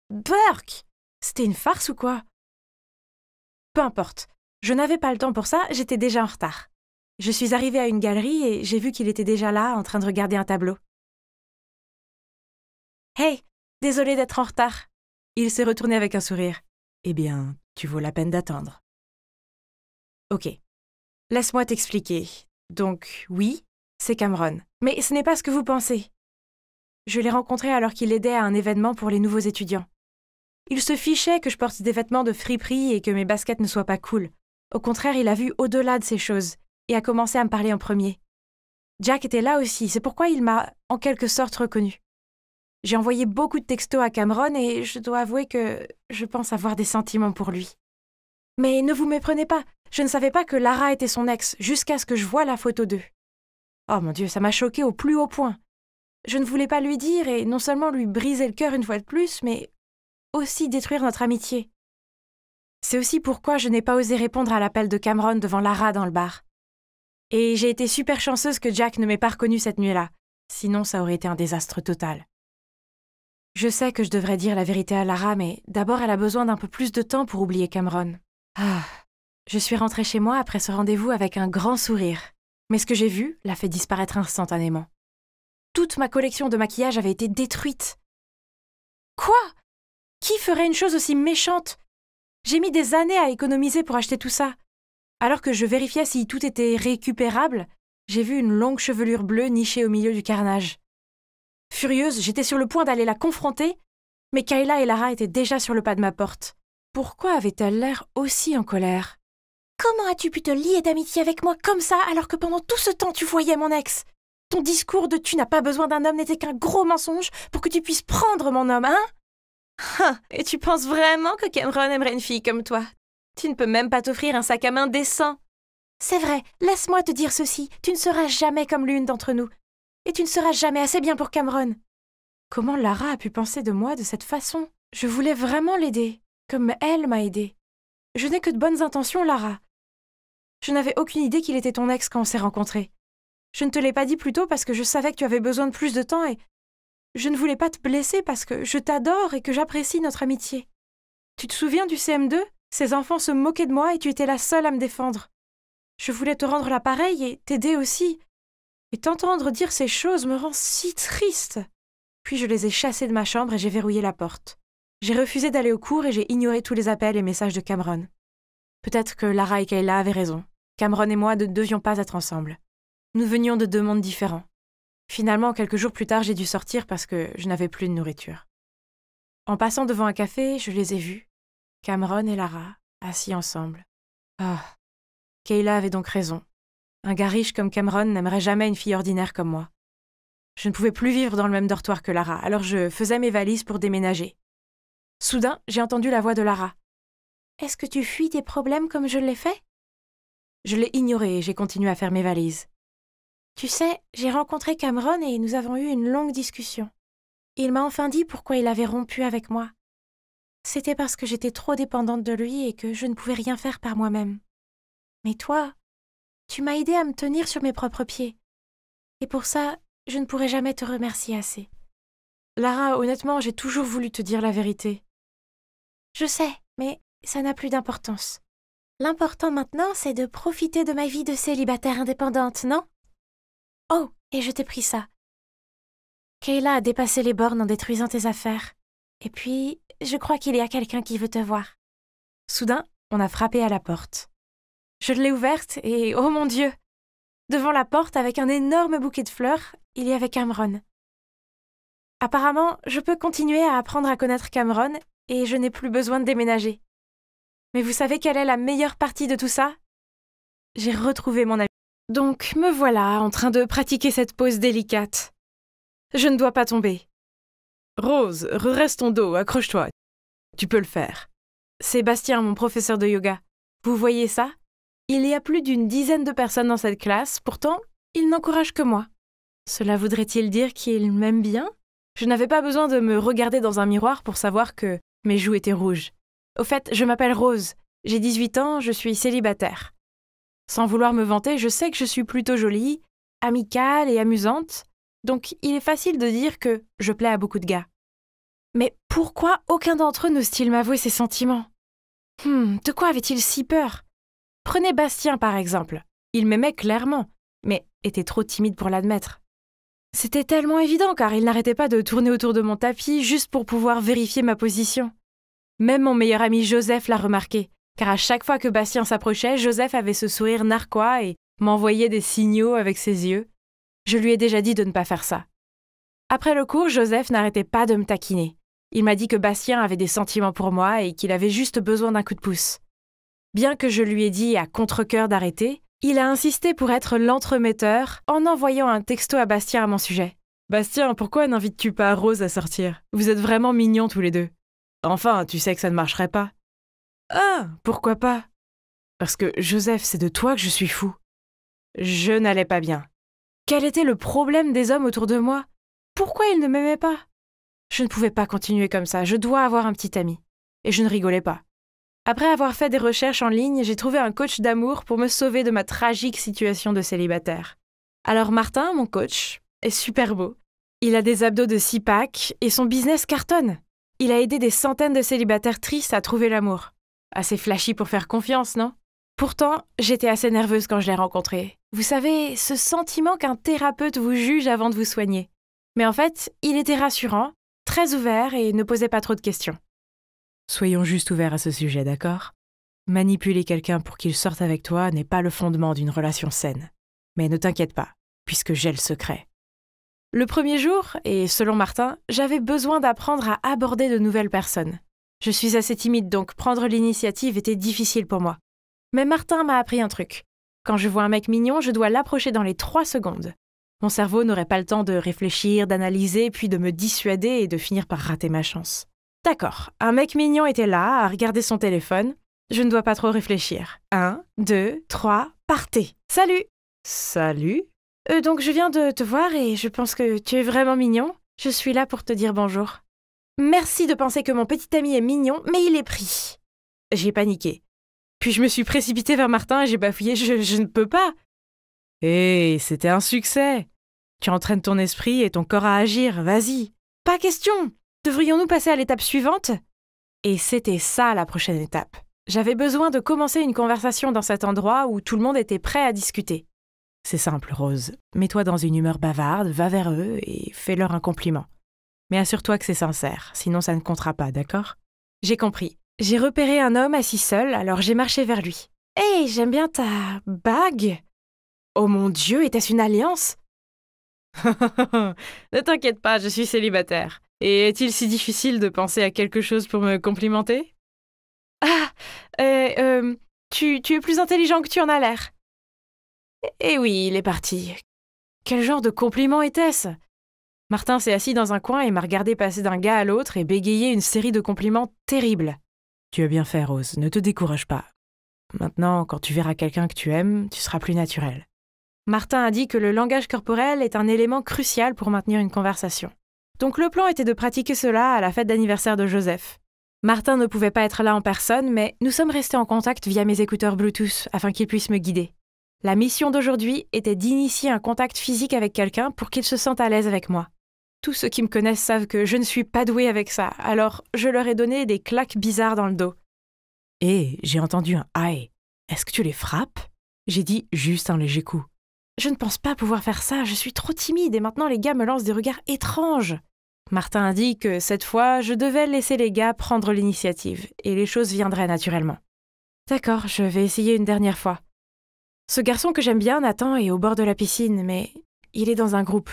Burk! C'était une farce ou quoi? Peu importe, je n'avais pas le temps pour ça, j'étais déjà en retard. Je suis arrivée à une galerie et j'ai vu qu'il était déjà là, en train de regarder un tableau. « Hey, désolé d'être en retard. » Il s'est retourné avec un sourire. « Eh bien, tu vaux la peine d'attendre. » Ok, laisse-moi t'expliquer. Donc, oui, c'est Cameron. Mais ce n'est pas ce que vous pensez. Je l'ai rencontré alors qu'il aidait à un événement pour les nouveaux étudiants. Il se fichait que je porte des vêtements de friperie et que mes baskets ne soient pas cool. Au contraire, il a vu au-delà de ces choses et a commencé à me parler en premier. Jack était là aussi, c'est pourquoi il m'a en quelque sorte reconnu. J'ai envoyé beaucoup de textos à Cameron et je dois avouer que je pense avoir des sentiments pour lui. Mais ne vous méprenez pas, je ne savais pas que Lara était son ex jusqu'à ce que je voie la photo d'eux. Oh mon Dieu, ça m'a choquée au plus haut point. Je ne voulais pas lui dire et non seulement lui briser le cœur une fois de plus, mais aussi détruire notre amitié. C'est aussi pourquoi je n'ai pas osé répondre à l'appel de Cameron devant Lara dans le bar. Et j'ai été super chanceuse que Jack ne m'ait pas reconnue cette nuit-là, sinon ça aurait été un désastre total. Je sais que je devrais dire la vérité à Lara, mais d'abord elle a besoin d'un peu plus de temps pour oublier Cameron. Je suis rentrée chez moi après ce rendez-vous avec un grand sourire, mais ce que j'ai vu l'a fait disparaître instantanément. Toute ma collection de maquillage avait été détruite. Quoi? Qui ferait une chose aussi méchante? J'ai mis des années à économiser pour acheter tout ça. Alors que je vérifiais si tout était récupérable, j'ai vu une longue chevelure bleue nichée au milieu du carnage. Furieuse, j'étais sur le point d'aller la confronter, mais Kayla et Lara étaient déjà sur le pas de ma porte. Pourquoi avait-elle l'air aussi en colère? Comment as-tu pu te lier d'amitié avec moi comme ça alors que pendant tout ce temps tu voyais mon ex? Ton discours de tu n'as pas besoin d'un homme n'était qu'un gros mensonge pour que tu puisses prendre mon homme, hein? Et tu penses vraiment que Cameron aimerait une fille comme toi? Tu ne peux même pas t'offrir un sac à main décent. C'est vrai, laisse-moi te dire ceci, tu ne seras jamais comme l'une d'entre nous. Et tu ne seras jamais assez bien pour Cameron. Comment Lara a pu penser de moi de cette façon? Je voulais vraiment l'aider, comme elle m'a aidée. Je n'ai que de bonnes intentions, Lara. Je n'avais aucune idée qu'il était ton ex quand on s'est rencontrés. Je ne te l'ai pas dit plus tôt parce que je savais que tu avais besoin de plus de temps et je ne voulais pas te blesser parce que je t'adore et que j'apprécie notre amitié. Tu te souviens du CM2? Ces enfants se moquaient de moi et tu étais la seule à me défendre. Je voulais te rendre l'appareil et t'aider aussi. Et t'entendre dire ces choses me rend si triste. Puis je les ai chassés de ma chambre et j'ai verrouillé la porte. J'ai refusé d'aller au cours et j'ai ignoré tous les appels et messages de Cameron. Peut-être que Lara et Kayla avaient raison. Cameron et moi ne devions pas être ensemble. Nous venions de deux mondes différents. Finalement, quelques jours plus tard, j'ai dû sortir parce que je n'avais plus de nourriture. En passant devant un café, je les ai vus. Cameron et Lara, assis ensemble. Kayla avait donc raison. Un gars riche comme Cameron n'aimerait jamais une fille ordinaire comme moi. Je ne pouvais plus vivre dans le même dortoir que Lara, alors je faisais mes valises pour déménager. Soudain, j'ai entendu la voix de Lara. « Est-ce que tu fuis tes problèmes comme je l'ai fait ?» Je l'ai ignoré et j'ai continué à faire mes valises. « Tu sais, j'ai rencontré Cameron et nous avons eu une longue discussion. Il m'a enfin dit pourquoi il avait rompu avec moi. C'était parce que j'étais trop dépendante de lui et que je ne pouvais rien faire par moi-même. Mais toi, tu m'as aidé à me tenir sur mes propres pieds. Et pour ça, je ne pourrai jamais te remercier assez. Lara, honnêtement, j'ai toujours voulu te dire la vérité. Je sais, mais ça n'a plus d'importance. L'important maintenant, c'est de profiter de ma vie de célibataire indépendante, non? Oh, et je t'ai pris ça. Kayla a dépassé les bornes en détruisant tes affaires. Et puis, je crois qu'il y a quelqu'un qui veut te voir. Soudain, on a frappé à la porte. Je l'ai ouverte et, oh mon Dieu! Devant la porte, avec un énorme bouquet de fleurs, il y avait Cameron. Apparemment, je peux continuer à apprendre à connaître Cameron et je n'ai plus besoin de déménager. Mais vous savez quelle est la meilleure partie de tout ça? j'ai retrouvé mon ami. Donc me voilà en train de pratiquer cette pose délicate. Je ne dois pas tomber. Rose, redresse ton dos, accroche-toi. Tu peux le faire. Sébastien, mon professeur de yoga. Vous voyez ça? Il y a plus d'une dizaine de personnes dans cette classe, pourtant, il n'encourage que moi. Cela voudrait-il dire qu'il m'aime bien? Je n'avais pas besoin de me regarder dans un miroir pour savoir que mes joues étaient rouges. Au fait, je m'appelle Rose. J'ai 18 ans, je suis célibataire. Sans vouloir me vanter, je sais que je suis plutôt jolie, amicale et amusante, donc il est facile de dire que je plais à beaucoup de gars. Mais pourquoi aucun d'entre eux n'ose-t-il m'avouer ses sentiments? De quoi avait-il si peur? Prenez Bastien par exemple. Il m'aimait clairement, mais était trop timide pour l'admettre. C'était tellement évident car il n'arrêtait pas de tourner autour de mon tapis juste pour pouvoir vérifier ma position. Même mon meilleur ami Joseph l'a remarqué, car à chaque fois que Bastien s'approchait, Joseph avait ce sourire narquois et m'envoyait des signaux avec ses yeux. Je lui ai déjà dit de ne pas faire ça. Après le cours, Joseph n'arrêtait pas de me taquiner. Il m'a dit que Bastien avait des sentiments pour moi et qu'il avait juste besoin d'un coup de pouce. Bien que je lui ai dit à contre-cœur d'arrêter, il a insisté pour être l'entremetteur en envoyant un texto à Bastien à mon sujet. « Bastien, pourquoi n'invites-tu pas Rose à sortir? Vous êtes vraiment mignons tous les deux. » « Enfin, tu sais que ça ne marcherait pas. »« Ah, pourquoi pas? » ?»« Parce que, Joseph, c'est de toi que je suis fou. » Je n'allais pas bien. Quel était le problème des hommes autour de moi? Pourquoi ils ne m'aimaient pas? Je ne pouvais pas continuer comme ça, je dois avoir un petit ami. Et je ne rigolais pas. Après avoir fait des recherches en ligne, j'ai trouvé un coach d'amour pour me sauver de ma tragique situation de célibataire. Alors Martin, mon coach, est super beau. Il a des abdos de 6-pack et son business cartonne. Il a aidé des centaines de célibataires tristes à trouver l'amour. Assez flashy pour faire confiance, non? Pourtant, j'étais assez nerveuse quand je l'ai rencontré. Vous savez, ce sentiment qu'un thérapeute vous juge avant de vous soigner. Mais en fait, il était rassurant, très ouvert et ne posait pas trop de questions. Soyons juste ouverts à ce sujet, d'accord? Manipuler quelqu'un pour qu'il sorte avec toi n'est pas le fondement d'une relation saine. Mais ne t'inquiète pas, puisque j'ai le secret. Le premier jour, et selon Martin, j'avais besoin d'apprendre à aborder de nouvelles personnes. Je suis assez timide, donc prendre l'initiative était difficile pour moi. Mais Martin m'a appris un truc. Quand je vois un mec mignon, je dois l'approcher dans les 3 secondes. Mon cerveau n'aurait pas le temps de réfléchir, d'analyser, puis de me dissuader et de finir par rater ma chance. D'accord, un mec mignon était là, à regarder son téléphone. Je ne dois pas trop réfléchir. 1, 2, 3, partez. Salut! Salut? Donc je viens de te voir et je pense que tu es vraiment mignon. Je suis là pour te dire bonjour. Merci de penser que mon petit ami est mignon, mais il est pris. J'ai paniqué. Puis je me suis précipitée vers Martin et j'ai bafouillé. Je ne peux pas. Hé, c'était un succès. Tu entraînes ton esprit et ton corps à agir, vas-y. Pas question. Devrions-nous passer à l'étape suivante? Et c'était ça la prochaine étape. J'avais besoin de commencer une conversation dans cet endroit où tout le monde était prêt à discuter. C'est simple, Rose. Mets-toi dans une humeur bavarde, va vers eux et fais-leur un compliment. Mais assure-toi que c'est sincère, sinon ça ne comptera pas, d'accord? J'ai compris. J'ai repéré un homme assis seul, alors j'ai marché vers lui. « Hey, j'aime bien ta bague !»« Oh mon Dieu, était-ce une alliance ?» Ne t'inquiète pas, je suis célibataire. Et est-il si difficile de penser à quelque chose pour me complimenter? Tu es plus intelligent que tu en as l'air. Eh oui, il est parti. Quel genre de compliment était-ce? Martin s'est assis dans un coin et m'a regardé passer d'un gars à l'autre et bégayer une série de compliments terribles. Tu as bien fait, Rose, ne te décourage pas. Maintenant, quand tu verras quelqu'un que tu aimes, tu seras plus naturel. Martin a dit que le langage corporel est un élément crucial pour maintenir une conversation. Donc le plan était de pratiquer cela à la fête d'anniversaire de Joseph. Martin ne pouvait pas être là en personne, mais nous sommes restés en contact via mes écouteurs Bluetooth afin qu'il puisse me guider. La mission d'aujourd'hui était d'initier un contact physique avec quelqu'un pour qu'il se sente à l'aise avec moi. Tous ceux qui me connaissent savent que je ne suis pas douée avec ça, alors je leur ai donné des claques bizarres dans le dos. « Hé, j'ai entendu un « aïe ». Est-ce que tu les frappes? J'ai dit juste un léger coup. Je ne pense pas pouvoir faire ça, je suis trop timide et maintenant les gars me lancent des regards étranges. Martin a dit que cette fois, je devais laisser les gars prendre l'initiative et les choses viendraient naturellement. D'accord, je vais essayer une dernière fois. Ce garçon que j'aime bien, Nathan, est au bord de la piscine, mais il est dans un groupe.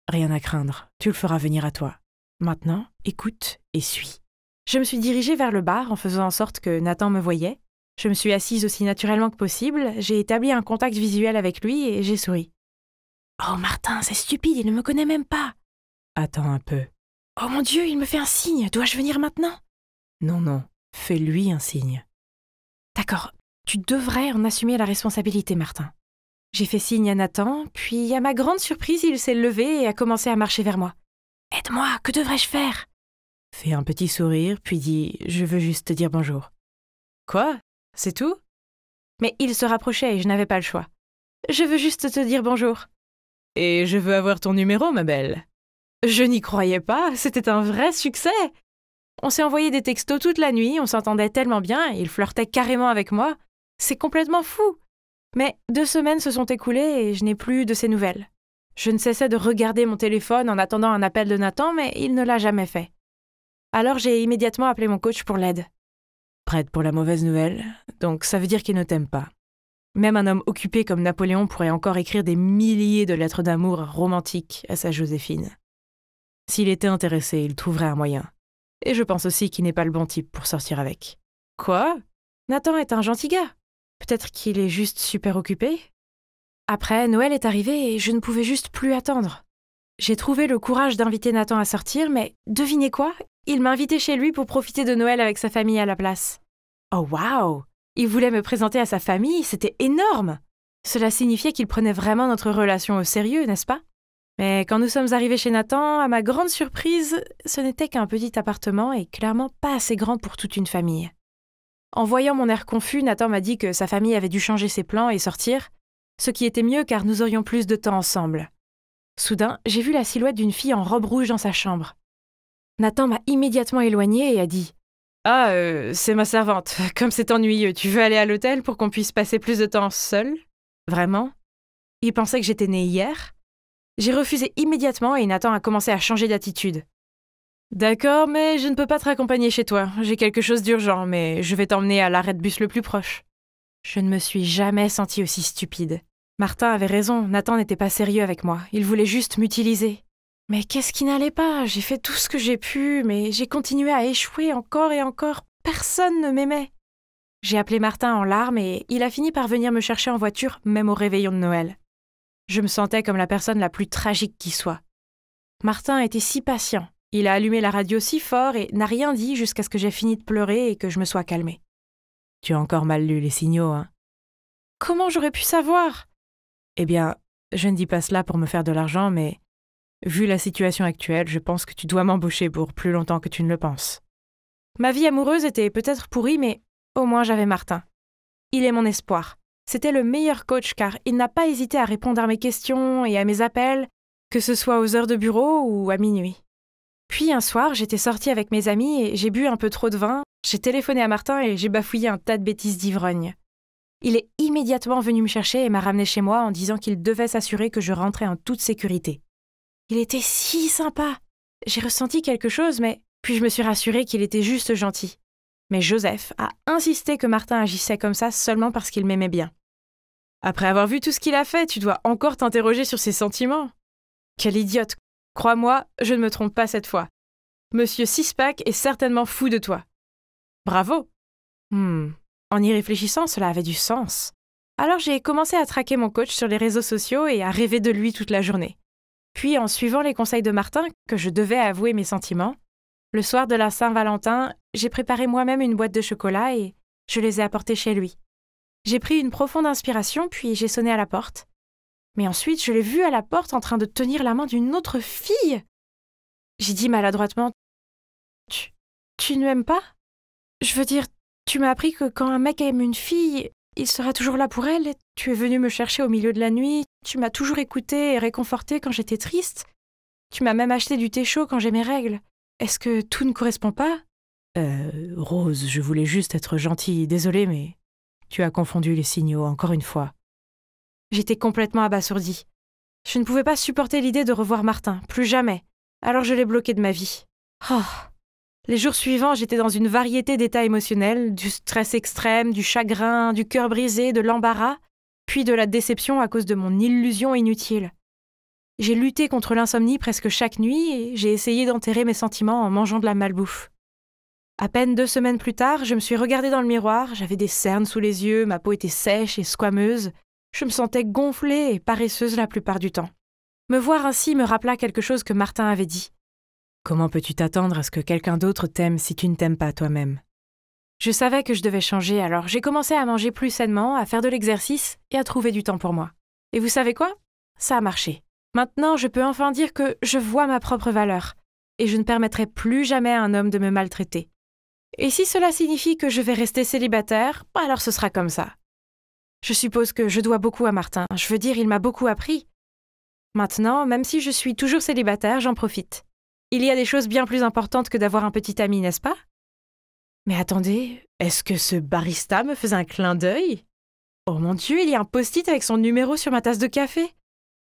Rien à craindre, tu le feras venir à toi. Maintenant, écoute et suis. Je me suis dirigée vers le bar en faisant en sorte que Nathan me voyait. Je me suis assise aussi naturellement que possible, j'ai établi un contact visuel avec lui et j'ai souri. « Oh Martin, c'est stupide, il ne me connaît même pas !»« Attends un peu. »« Oh mon Dieu, il me fait un signe, dois-je venir maintenant ?»« Non, fais-lui un signe. »« D'accord, tu devrais en assumer la responsabilité, Martin. » J'ai fait signe à Nathan, puis à ma grande surprise, il s'est levé et a commencé à marcher vers moi. « Aide-moi, que devrais-je faire ?» Fait un petit sourire, puis dit « Je veux juste te dire bonjour. »« Quoi ? C'est tout ?» Mais il se rapprochait et je n'avais pas le choix. « Je veux juste te dire bonjour. »« Et je veux avoir ton numéro, ma belle. » Je n'y croyais pas, c'était un vrai succès. On s'est envoyé des textos toute la nuit, on s'entendait tellement bien, il flirtait carrément avec moi. C'est complètement fou. Mais 2 semaines se sont écoulées et je n'ai plus de ses nouvelles. Je ne cessais de regarder mon téléphone en attendant un appel de Nathan, mais il ne l'a jamais fait. Alors j'ai immédiatement appelé mon coach pour l'aide. Prête pour la mauvaise nouvelle, donc ça veut dire qu'il ne t'aime pas. Même un homme occupé comme Napoléon pourrait encore écrire des milliers de lettres d'amour romantiques à sa Joséphine. S'il était intéressé, il trouverait un moyen. Et je pense aussi qu'il n'est pas le bon type pour sortir avec. Quoi ? Nathan est un gentil gars. Peut-être qu'il est juste super occupé ? Après, Noël est arrivé et je ne pouvais juste plus attendre. J'ai trouvé le courage d'inviter Nathan à sortir, mais devinez quoi ? Il m'a invité chez lui pour profiter de Noël avec sa famille à la place. Oh waouh ! Il voulait me présenter à sa famille, c'était énorme ! Cela signifiait qu'il prenait vraiment notre relation au sérieux, n'est-ce pas ? Mais quand nous sommes arrivés chez Nathan, à ma grande surprise, ce n'était qu'un petit appartement et clairement pas assez grand pour toute une famille. En voyant mon air confus, Nathan m'a dit que sa famille avait dû changer ses plans et sortir, ce qui était mieux car nous aurions plus de temps ensemble. Soudain, j'ai vu la silhouette d'une fille en robe rouge dans sa chambre. Nathan m'a immédiatement éloignée et a dit « Ah, c'est ma servante. Comme c'est ennuyeux, tu veux aller à l'hôtel pour qu'on puisse passer plus de temps seul ? Vraiment ? Il pensait que j'étais née hier ? » J'ai refusé immédiatement et Nathan a commencé à changer d'attitude. « D'accord, mais je ne peux pas te raccompagner chez toi. J'ai quelque chose d'urgent, mais je vais t'emmener à l'arrêt de bus le plus proche. » Je ne me suis jamais sentie aussi stupide. Martin avait raison, Nathan n'était pas sérieux avec moi. Il voulait juste m'utiliser. Mais qu'est-ce qui n'allait pas ? J'ai fait tout ce que j'ai pu, mais j'ai continué à échouer encore et encore. Personne ne m'aimait. J'ai appelé Martin en larmes et il a fini par venir me chercher en voiture, même au réveillon de Noël. Je me sentais comme la personne la plus tragique qui soit. Martin était si patient. Il a allumé la radio si fort et n'a rien dit jusqu'à ce que j'ai fini de pleurer et que je me sois calmée. « Tu as encore mal lu les signaux, hein ?»« Comment j'aurais pu savoir ?» « Eh bien, je ne dis pas cela pour me faire de l'argent, mais vu la situation actuelle, je pense que tu dois m'embaucher pour plus longtemps que tu ne le penses. » Ma vie amoureuse était peut-être pourrie, mais au moins j'avais Martin. Il est mon espoir. C'était le meilleur coach car il n'a pas hésité à répondre à mes questions et à mes appels, que ce soit aux heures de bureau ou à minuit. Puis un soir, j'étais sortie avec mes amis et j'ai bu un peu trop de vin. J'ai téléphoné à Martin et j'ai bafouillé un tas de bêtises d'ivrogne. Il est immédiatement venu me chercher et m'a ramené chez moi en disant qu'il devait s'assurer que je rentrais en toute sécurité. Il était si sympa. J'ai ressenti quelque chose, mais puis je me suis rassurée qu'il était juste gentil. Mais Joseph a insisté que Martin agissait comme ça seulement parce qu'il m'aimait bien. Après avoir vu tout ce qu'il a fait, tu dois encore t'interroger sur ses sentiments. Quelle idiote. Crois-moi, je ne me trompe pas cette fois. Monsieur Sixpack est certainement fou de toi. Bravo. En y réfléchissant, cela avait du sens. Alors j'ai commencé à traquer mon coach sur les réseaux sociaux et à rêver de lui toute la journée. Puis en suivant les conseils de Martin, que je devais avouer mes sentiments, le soir de la Saint-Valentin, j'ai préparé moi-même une boîte de chocolat et je les ai apportés chez lui. J'ai pris une profonde inspiration, puis j'ai sonné à la porte. Mais ensuite, je l'ai vu à la porte en train de tenir la main d'une autre fille. J'ai dit maladroitement « Tu ne m'aimes pas ? Je veux dire, tu m'as appris que quand un mec aime une fille, il sera toujours là pour elle. Tu es venu me chercher au milieu de la nuit. Tu m'as toujours écoutée et réconfortée quand j'étais triste. Tu m'as même acheté du thé chaud quand j'ai mes règles. Est-ce que tout ne correspond pas ? Rose, je voulais juste être gentille. Désolée, mais tu as confondu les signaux encore une fois. » J'étais complètement abasourdie. Je ne pouvais pas supporter l'idée de revoir Martin, plus jamais. Alors je l'ai bloqué de ma vie. Oh. Les jours suivants, j'étais dans une variété d'états émotionnels, du stress extrême, du chagrin, du cœur brisé, de l'embarras, puis de la déception à cause de mon illusion inutile. J'ai lutté contre l'insomnie presque chaque nuit et j'ai essayé d'enterrer mes sentiments en mangeant de la malbouffe. À peine 2 semaines plus tard, je me suis regardée dans le miroir, j'avais des cernes sous les yeux, ma peau était sèche et squameuse. Je me sentais gonflée et paresseuse la plupart du temps. Me voir ainsi me rappela quelque chose que Martin avait dit. Comment peux-tu t'attendre à ce que quelqu'un d'autre t'aime si tu ne t'aimes pas toi-même? Je savais que je devais changer, alors j'ai commencé à manger plus sainement, à faire de l'exercice et à trouver du temps pour moi. Et vous savez quoi? Ça a marché. Maintenant, je peux enfin dire que je vois ma propre valeur et je ne permettrai plus jamais à un homme de me maltraiter. Et si cela signifie que je vais rester célibataire, alors ce sera comme ça. Je suppose que je dois beaucoup à Martin. Je veux dire, il m'a beaucoup appris. Maintenant, même si je suis toujours célibataire, j'en profite. Il y a des choses bien plus importantes que d'avoir un petit ami, n'est-ce pas? Mais attendez, est-ce que ce barista me faisait un clin d'œil? Oh mon Dieu, il y a un post-it avec son numéro sur ma tasse de café.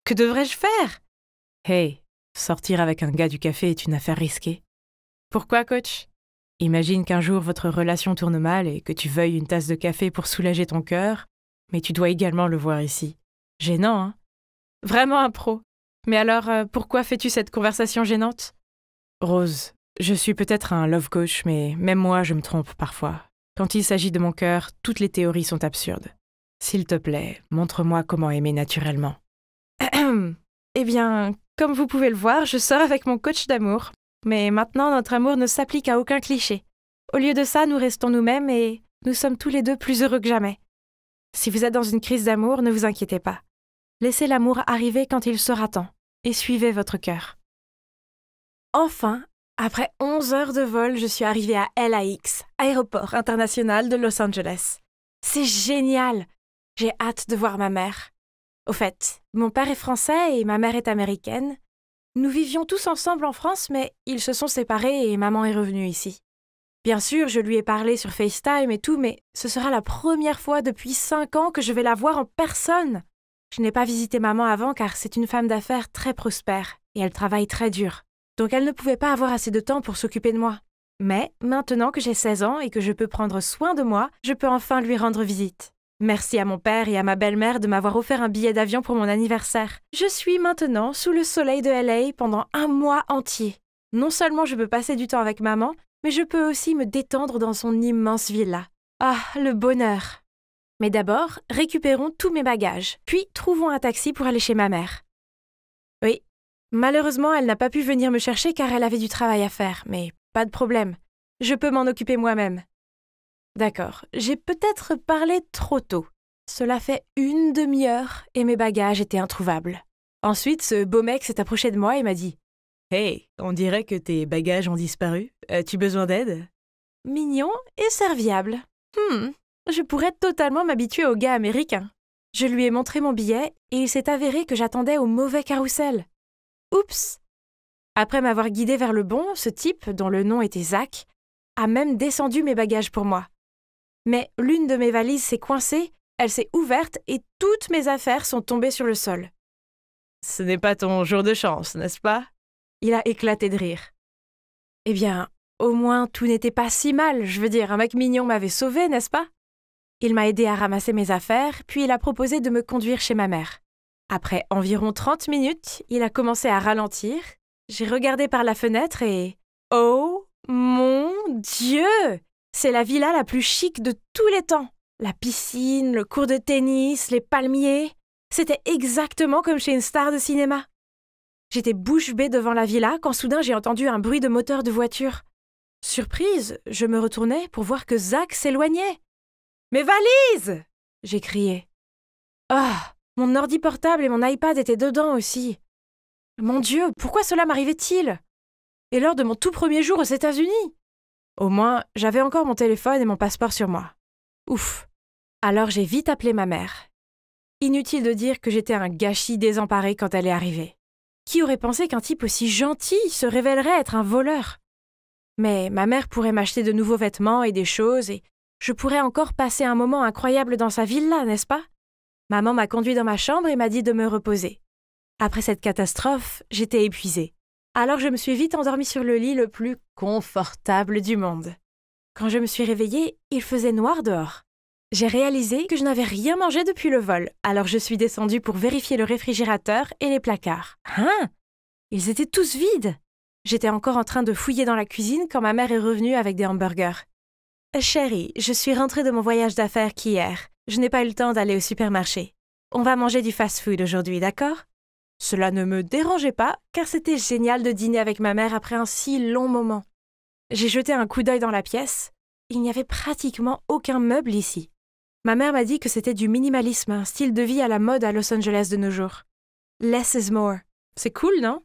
Que devrais-je faire? Hey, sortir avec un gars du café est une affaire risquée. Pourquoi, coach? Imagine qu'un jour votre relation tourne mal et que tu veuilles une tasse de café pour soulager ton cœur, mais tu dois également le voir ici. Gênant, hein? Vraiment un pro. Mais alors, pourquoi fais-tu cette conversation gênante? Rose, je suis peut-être un love coach, mais même moi, je me trompe parfois. Quand il s'agit de mon cœur, toutes les théories sont absurdes. S'il te plaît, montre-moi comment aimer naturellement. Eh bien, comme vous pouvez le voir, je sors avec mon coach d'amour. Mais maintenant, notre amour ne s'applique à aucun cliché. Au lieu de ça, nous restons nous-mêmes et nous sommes tous les deux plus heureux que jamais. Si vous êtes dans une crise d'amour, ne vous inquiétez pas. Laissez l'amour arriver quand il sera temps et suivez votre cœur. Enfin, après 11 heures de vol, je suis arrivée à LAX, aéroport international de Los Angeles. C'est génial! J'ai hâte de voir ma mère. Au fait, mon père est français et ma mère est américaine. Nous vivions tous ensemble en France, mais ils se sont séparés et maman est revenue ici. Bien sûr, je lui ai parlé sur FaceTime et tout, mais ce sera la première fois depuis 5 ans que je vais la voir en personne. Je n'ai pas visité maman avant car c'est une femme d'affaires très prospère et elle travaille très dur. Donc elle ne pouvait pas avoir assez de temps pour s'occuper de moi. Mais maintenant que j'ai 16 ans et que je peux prendre soin de moi, je peux enfin lui rendre visite. Merci à mon père et à ma belle-mère de m'avoir offert un billet d'avion pour mon anniversaire. Je suis maintenant sous le soleil de LA pendant 1 mois entier. Non seulement je peux passer du temps avec maman, mais je peux aussi me détendre dans son immense villa. Ah, le bonheur! Mais d'abord, récupérons tous mes bagages, puis trouvons un taxi pour aller chez ma mère. Oui, malheureusement, elle n'a pas pu venir me chercher car elle avait du travail à faire, mais pas de problème. Je peux m'en occuper moi-même. D'accord, j'ai peut-être parlé trop tôt. Cela fait 1 demi-heure et mes bagages étaient introuvables. Ensuite, ce beau mec s'est approché de moi et m'a dit « Hey, on dirait que tes bagages ont disparu. As-tu besoin d'aide ?» Mignon et serviable. Je pourrais totalement m'habituer aux gars américains. Je lui ai montré mon billet et il s'est avéré que j'attendais au mauvais carrousel. Oups! Après m'avoir guidé vers le bon, ce type, dont le nom était Zach, a même descendu mes bagages pour moi. Mais l'une de mes valises s'est coincée, elle s'est ouverte et toutes mes affaires sont tombées sur le sol. « Ce n'est pas ton jour de chance, n'est-ce pas ?» Il a éclaté de rire. Eh bien, au moins tout n'était pas si mal, je veux dire, un mec mignon m'avait sauvée, n'est-ce pas? Il m'a aidé à ramasser mes affaires, puis il a proposé de me conduire chez ma mère. Après environ 30 minutes, il a commencé à ralentir. J'ai regardé par la fenêtre et... Oh mon Dieu! C'est la villa la plus chic de tous les temps. La piscine, le court de tennis, les palmiers. C'était exactement comme chez une star de cinéma. J'étais bouche bée devant la villa quand soudain j'ai entendu un bruit de moteur de voiture. Surprise, je me retournai pour voir que Zach s'éloignait. « Mes valises !» j'ai crié. Ah, mon ordi portable et mon iPad étaient dedans aussi. Mon Dieu, pourquoi cela m'arrivait-il? Et lors de mon tout premier jour aux États-Unis? Au moins, j'avais encore mon téléphone et mon passeport sur moi. Ouf. Alors j'ai vite appelé ma mère. Inutile de dire que j'étais un gâchis désemparé quand elle est arrivée. Qui aurait pensé qu'un type aussi gentil se révélerait être un voleur? Mais ma mère pourrait m'acheter de nouveaux vêtements et des choses et je pourrais encore passer un moment incroyable dans sa villa, n'est-ce pas? Maman m'a conduit dans ma chambre et m'a dit de me reposer. Après cette catastrophe, j'étais épuisée. Alors je me suis vite endormie sur le lit le plus confortable du monde. Quand je me suis réveillée, il faisait noir dehors. J'ai réalisé que je n'avais rien mangé depuis le vol, alors je suis descendue pour vérifier le réfrigérateur et les placards. Hein? Ils étaient tous vides. J'étais encore en train de fouiller dans la cuisine quand ma mère est revenue avec des hamburgers. « Chérie, je suis rentrée de mon voyage d'affaires qu'hier. Je n'ai pas eu le temps d'aller au supermarché. On va manger du fast-food aujourd'hui, d'accord ?» Cela ne me dérangeait pas, car c'était génial de dîner avec ma mère après un si long moment. J'ai jeté un coup d'œil dans la pièce. Il n'y avait pratiquement aucun meuble ici. Ma mère m'a dit que c'était du minimalisme, un style de vie à la mode à Los Angeles de nos jours. Less is more. C'est cool, non?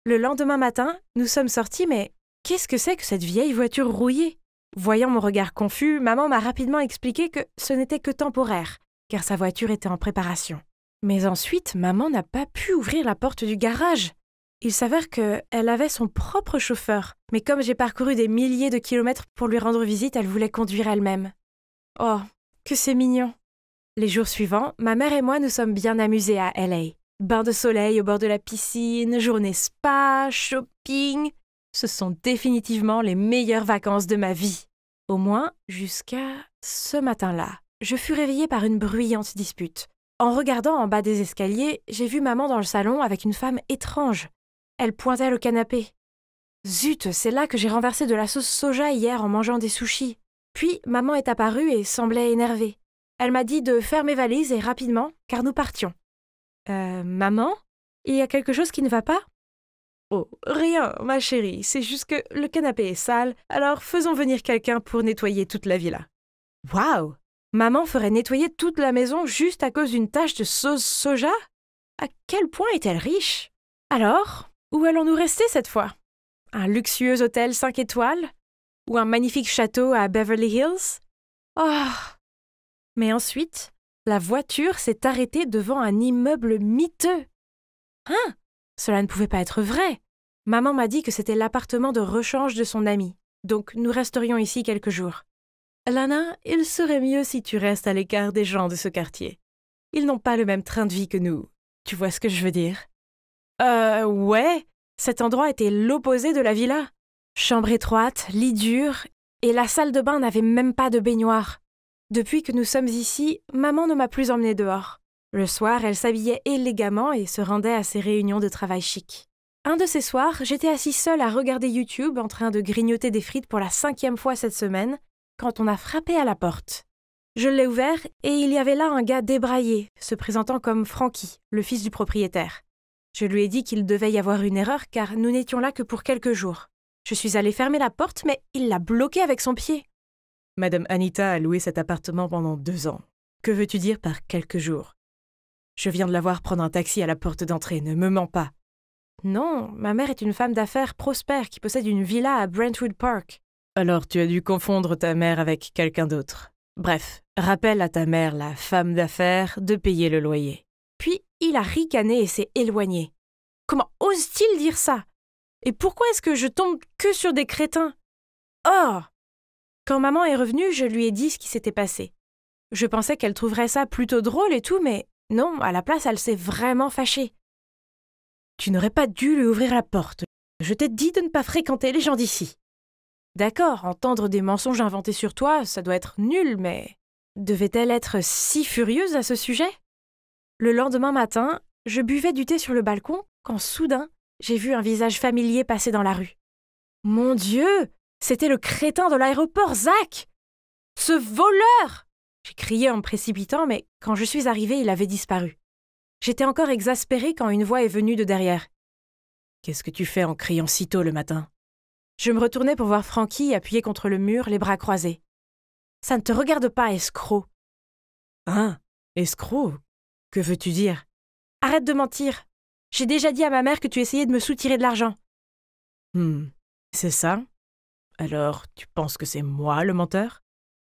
Le lendemain matin, nous sommes sortis, mais qu'est-ce que c'est que cette vieille voiture rouillée? Voyant mon regard confus, maman m'a rapidement expliqué que ce n'était que temporaire, car sa voiture était en préparation. Mais ensuite, maman n'a pas pu ouvrir la porte du garage. Il s'avère qu'elle avait son propre chauffeur, mais comme j'ai parcouru des milliers de kilomètres pour lui rendre visite, elle voulait conduire elle-même. Oh, que c'est mignon! Les jours suivants, ma mère et moi nous sommes bien amusés à LA. Bain de soleil au bord de la piscine, journée spa, shopping. Ce sont définitivement les meilleures vacances de ma vie. Au moins, jusqu'à ce matin-là. Je fus réveillée par une bruyante dispute. En regardant en bas des escaliers, j'ai vu maman dans le salon avec une femme étrange. Elle pointait le canapé. Zut, c'est là que j'ai renversé de la sauce soja hier en mangeant des sushis. Puis, maman est apparue et semblait énervée. Elle m'a dit de faire mes valises et rapidement, car nous partions. Maman? Il y a quelque chose qui ne va pas? Oh, rien, ma chérie, c'est juste que le canapé est sale, alors faisons venir quelqu'un pour nettoyer toute la villa. Waouh! Maman ferait nettoyer toute la maison juste à cause d'une tache de sauce soja? À quel point est-elle riche? Alors, où allons-nous rester cette fois? Un luxueux hôtel 5 étoiles? Ou un magnifique château à Beverly Hills? Oh! Mais ensuite, la voiture s'est arrêtée devant un immeuble miteux. Hein? Cela ne pouvait pas être vrai. Maman m'a dit que c'était l'appartement de rechange de son ami. Donc nous resterions ici quelques jours. Lana, il serait mieux si tu restes à l'écart des gens de ce quartier. Ils n'ont pas le même train de vie que nous. Tu vois ce que je veux dire? Ouais. Cet endroit était l'opposé de la villa. Chambre étroite, lit dur, et la salle de bain n'avait même pas de baignoire. Depuis que nous sommes ici, maman ne m'a plus emmenée dehors. Le soir, elle s'habillait élégamment et se rendait à ses réunions de travail chic. Un de ces soirs, j'étais assise seule à regarder YouTube en train de grignoter des frites pour la 5e fois cette semaine, quand on a frappé à la porte. Je l'ai ouvert et il y avait là un gars débraillé, se présentant comme Frankie, le fils du propriétaire. Je lui ai dit qu'il devait y avoir une erreur car nous n'étions là que pour quelques jours. Je suis allée fermer la porte, mais il l'a bloquée avec son pied. Madame Anita a loué cet appartement pendant 2 ans. Que veux-tu dire par quelques jours? Je viens de la voir prendre un taxi à la porte d'entrée, ne me mens pas. Non, ma mère est une femme d'affaires prospère qui possède une villa à Brentwood Park. Alors tu as dû confondre ta mère avec quelqu'un d'autre. Bref, rappelle à ta mère, la femme d'affaires, de payer le loyer. Puis il a ricané et s'est éloigné. Comment ose-t-il dire ça? Et pourquoi est-ce que je tombe que sur des crétins? Oh! Quand maman est revenue, je lui ai dit ce qui s'était passé. Je pensais qu'elle trouverait ça plutôt drôle et tout, mais non, à la place, elle s'est vraiment fâchée. Tu n'aurais pas dû lui ouvrir la porte. Je t'ai dit de ne pas fréquenter les gens d'ici. D'accord, entendre des mensonges inventés sur toi, ça doit être nul, mais devait-elle être si furieuse à ce sujet? Le lendemain matin, je buvais du thé sur le balcon quand soudain, j'ai vu un visage familier passer dans la rue. Mon Dieu! C'était le crétin de l'aéroport, Zach! Ce voleur! J'ai crié en me précipitant, mais quand je suis arrivée, il avait disparu. J'étais encore exaspérée quand une voix est venue de derrière. « Qu'est-ce que tu fais en criant si tôt le matin ?» Je me retournai pour voir Frankie appuyé contre le mur, les bras croisés. « Ça ne te regarde pas, escroc. »« Hein? Escroc? Que veux-tu dire? » « Arrête de mentir. J'ai déjà dit à ma mère que tu essayais de me soutirer de l'argent. »« C'est ça? Alors, tu penses que c'est moi le menteur? »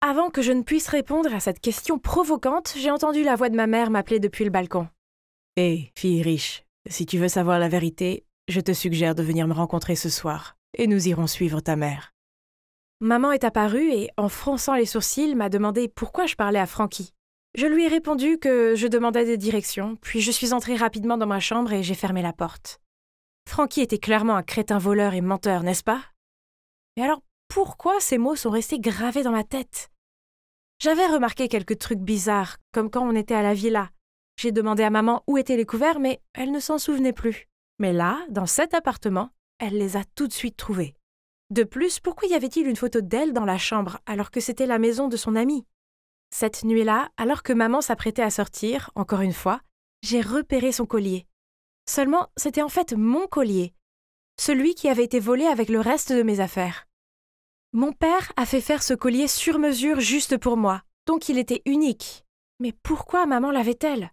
Avant que je ne puisse répondre à cette question provocante, j'ai entendu la voix de ma mère m'appeler depuis le balcon. « Hé, fille riche, si tu veux savoir la vérité, je te suggère de venir me rencontrer ce soir, et nous irons suivre ta mère. » Maman est apparue et, en fronçant les sourcils, m'a demandé pourquoi je parlais à Frankie. Je lui ai répondu que je demandais des directions, puis je suis entrée rapidement dans ma chambre et j'ai fermé la porte. Frankie était clairement un crétin voleur et menteur, n'est-ce pas? Mais alors, pourquoi ces mots sont restés gravés dans ma tête? J'avais remarqué quelques trucs bizarres, comme quand on était à la villa. J'ai demandé à maman où étaient les couverts, mais elle ne s'en souvenait plus. Mais là, dans cet appartement, elle les a tout de suite trouvés. De plus, pourquoi y avait-il une photo d'elle dans la chambre alors que c'était la maison de son amie? Cette nuit-là, alors que maman s'apprêtait à sortir, encore une fois, j'ai repéré son collier. Seulement, c'était en fait mon collier, celui qui avait été volé avec le reste de mes affaires. Mon père a fait faire ce collier sur mesure juste pour moi, donc il était unique. Mais pourquoi maman l'avait-elle?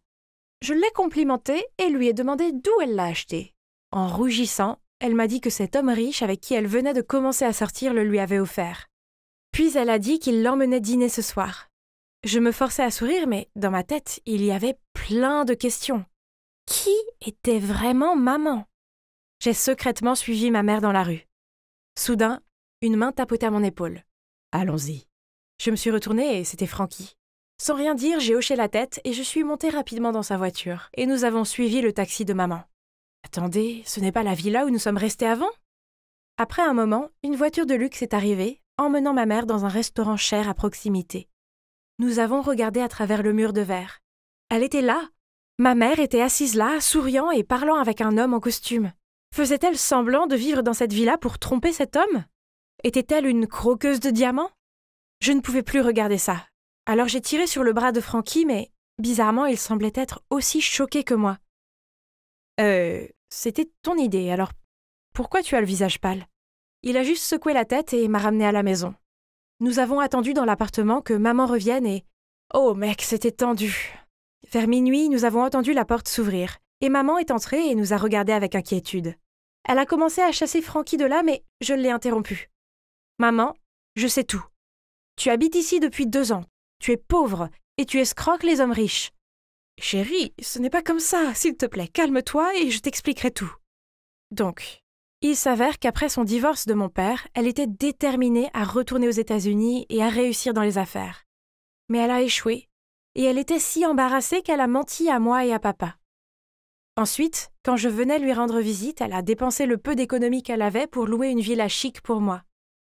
Je l'ai complimentée et lui ai demandé d'où elle l'a acheté. En rougissant, elle m'a dit que cet homme riche avec qui elle venait de commencer à sortir le lui avait offert. Puis elle a dit qu'il l'emmenait dîner ce soir. Je me forçais à sourire, mais dans ma tête, il y avait plein de questions. Qui était vraiment maman? J'ai secrètement suivi ma mère dans la rue. Soudain, une main tapotait à mon épaule. « Allons-y. » Je me suis retournée et c'était Frankie. Sans rien dire, j'ai hoché la tête et je suis montée rapidement dans sa voiture et nous avons suivi le taxi de maman. Attendez, ce n'est pas la villa où nous sommes restés avant? Après un moment, une voiture de luxe est arrivée, emmenant ma mère dans un restaurant cher à proximité. Nous avons regardé à travers le mur de verre. Elle était là. Ma mère était assise là, souriant et parlant avec un homme en costume. Faisait-elle semblant de vivre dans cette villa pour tromper cet homme? Était-elle une croqueuse de diamants? Je ne pouvais plus regarder ça. Alors j'ai tiré sur le bras de Frankie, mais bizarrement, il semblait être aussi choqué que moi. C'était ton idée, alors pourquoi tu as le visage pâle? Il a juste secoué la tête et m'a ramené à la maison. Nous avons attendu dans l'appartement que maman revienne et... Oh mec, c'était tendu. Vers minuit, nous avons entendu la porte s'ouvrir, et maman est entrée et nous a regardés avec inquiétude. Elle a commencé à chasser Frankie de là, mais je l'ai interrompue. Maman, je sais tout. Tu habites ici depuis 2 ans, tu es pauvre, et tu escroques les hommes riches. Chérie, ce n'est pas comme ça, s'il te plaît, calme-toi et je t'expliquerai tout. Donc, il s'avère qu'après son divorce de mon père, elle était déterminée à retourner aux États-Unis et à réussir dans les affaires. Mais elle a échoué, et elle était si embarrassée qu'elle a menti à moi et à papa. Ensuite, quand je venais lui rendre visite, elle a dépensé le peu d'économies qu'elle avait pour louer une villa chic pour moi.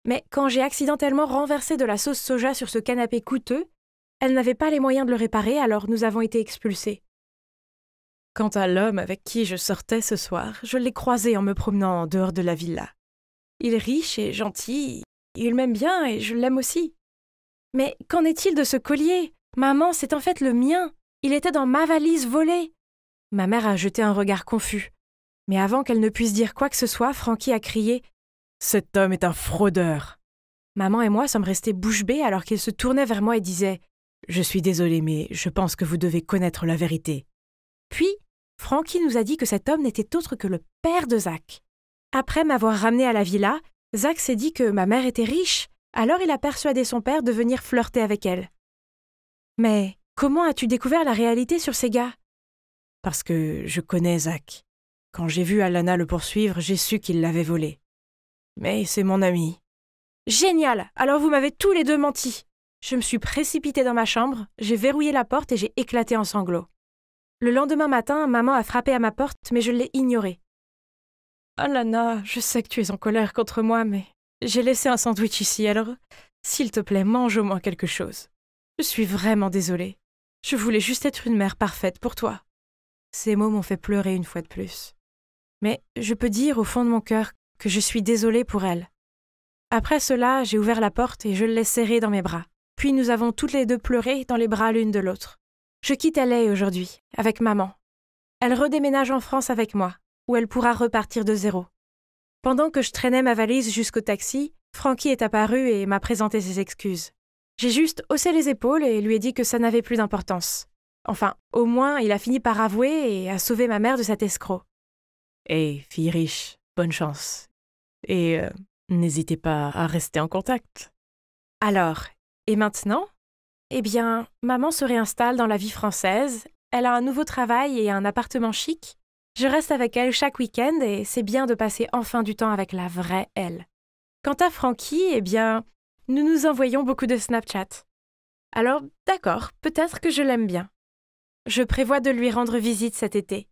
Mais quand j'ai accidentellement renversé de la sauce soja sur ce canapé coûteux, elle n'avait pas les moyens de le réparer, alors nous avons été expulsés. Quant à l'homme avec qui je sortais ce soir, je l'ai croisé en me promenant en dehors de la villa. Il est riche et gentil, il m'aime bien et je l'aime aussi. Mais qu'en est-il de ce collier? Maman, c'est en fait le mien. Il était dans ma valise volée. Ma mère a jeté un regard confus. Mais avant qu'elle ne puisse dire quoi que ce soit, Frankie a crié « Cet homme est un fraudeur !» Maman et moi sommes restés bouche bée alors qu'il se tournait vers moi et disait « Je suis désolée, mais je pense que vous devez connaître la vérité. » Puis, Frankie nous a dit que cet homme n'était autre que le père de Zach. Après m'avoir ramené à la villa, Zach s'est dit que ma mère était riche, alors il a persuadé son père de venir flirter avec elle. Mais comment as-tu découvert la réalité sur ces gars? Parce que je connais Zach. Quand j'ai vu Alana le poursuivre, j'ai su qu'il l'avait volé. Mais c'est mon ami. Génial! Alors vous m'avez tous les deux menti. Je me suis précipitée dans ma chambre, j'ai verrouillé la porte et j'ai éclaté en sanglots. Le lendemain matin, maman a frappé à ma porte, mais je l'ai ignorée. « Alana, je sais que tu es en colère contre moi, mais j'ai laissé un sandwich ici, alors s'il te plaît, mange au moins quelque chose. Je suis vraiment désolée. Je voulais juste être une mère parfaite pour toi. » Ces mots m'ont fait pleurer une fois de plus. Mais je peux dire au fond de mon cœur que je suis désolée pour elle. Après cela, j'ai ouvert la porte et je l'ai serrée dans mes bras. Puis nous avons toutes les deux pleuré dans les bras l'une de l'autre. Je quitte LA aujourd'hui, avec maman. Elle redéménage en France avec moi, où elle pourra repartir de zéro. Pendant que je traînais ma valise jusqu'au taxi, Frankie est apparu et m'a présenté ses excuses. J'ai juste haussé les épaules et lui ai dit que ça n'avait plus d'importance. Enfin, au moins, il a fini par avouer et a sauvé ma mère de cet escroc. Hey, fille riche, bonne chance. Et n'hésitez pas à rester en contact. Alors, et maintenant? Eh bien, maman se réinstalle dans la vie française, elle a un nouveau travail et un appartement chic. Je reste avec elle chaque week-end et c'est bien de passer enfin du temps avec la vraie elle. Quant à Frankie, eh bien, nous nous envoyons beaucoup de Snapchat. Alors, d'accord, peut-être que je l'aime bien. Je prévois de lui rendre visite cet été.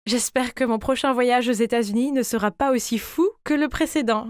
J'espère que mon prochain voyage aux États-Unis ne sera pas aussi fou que le précédent.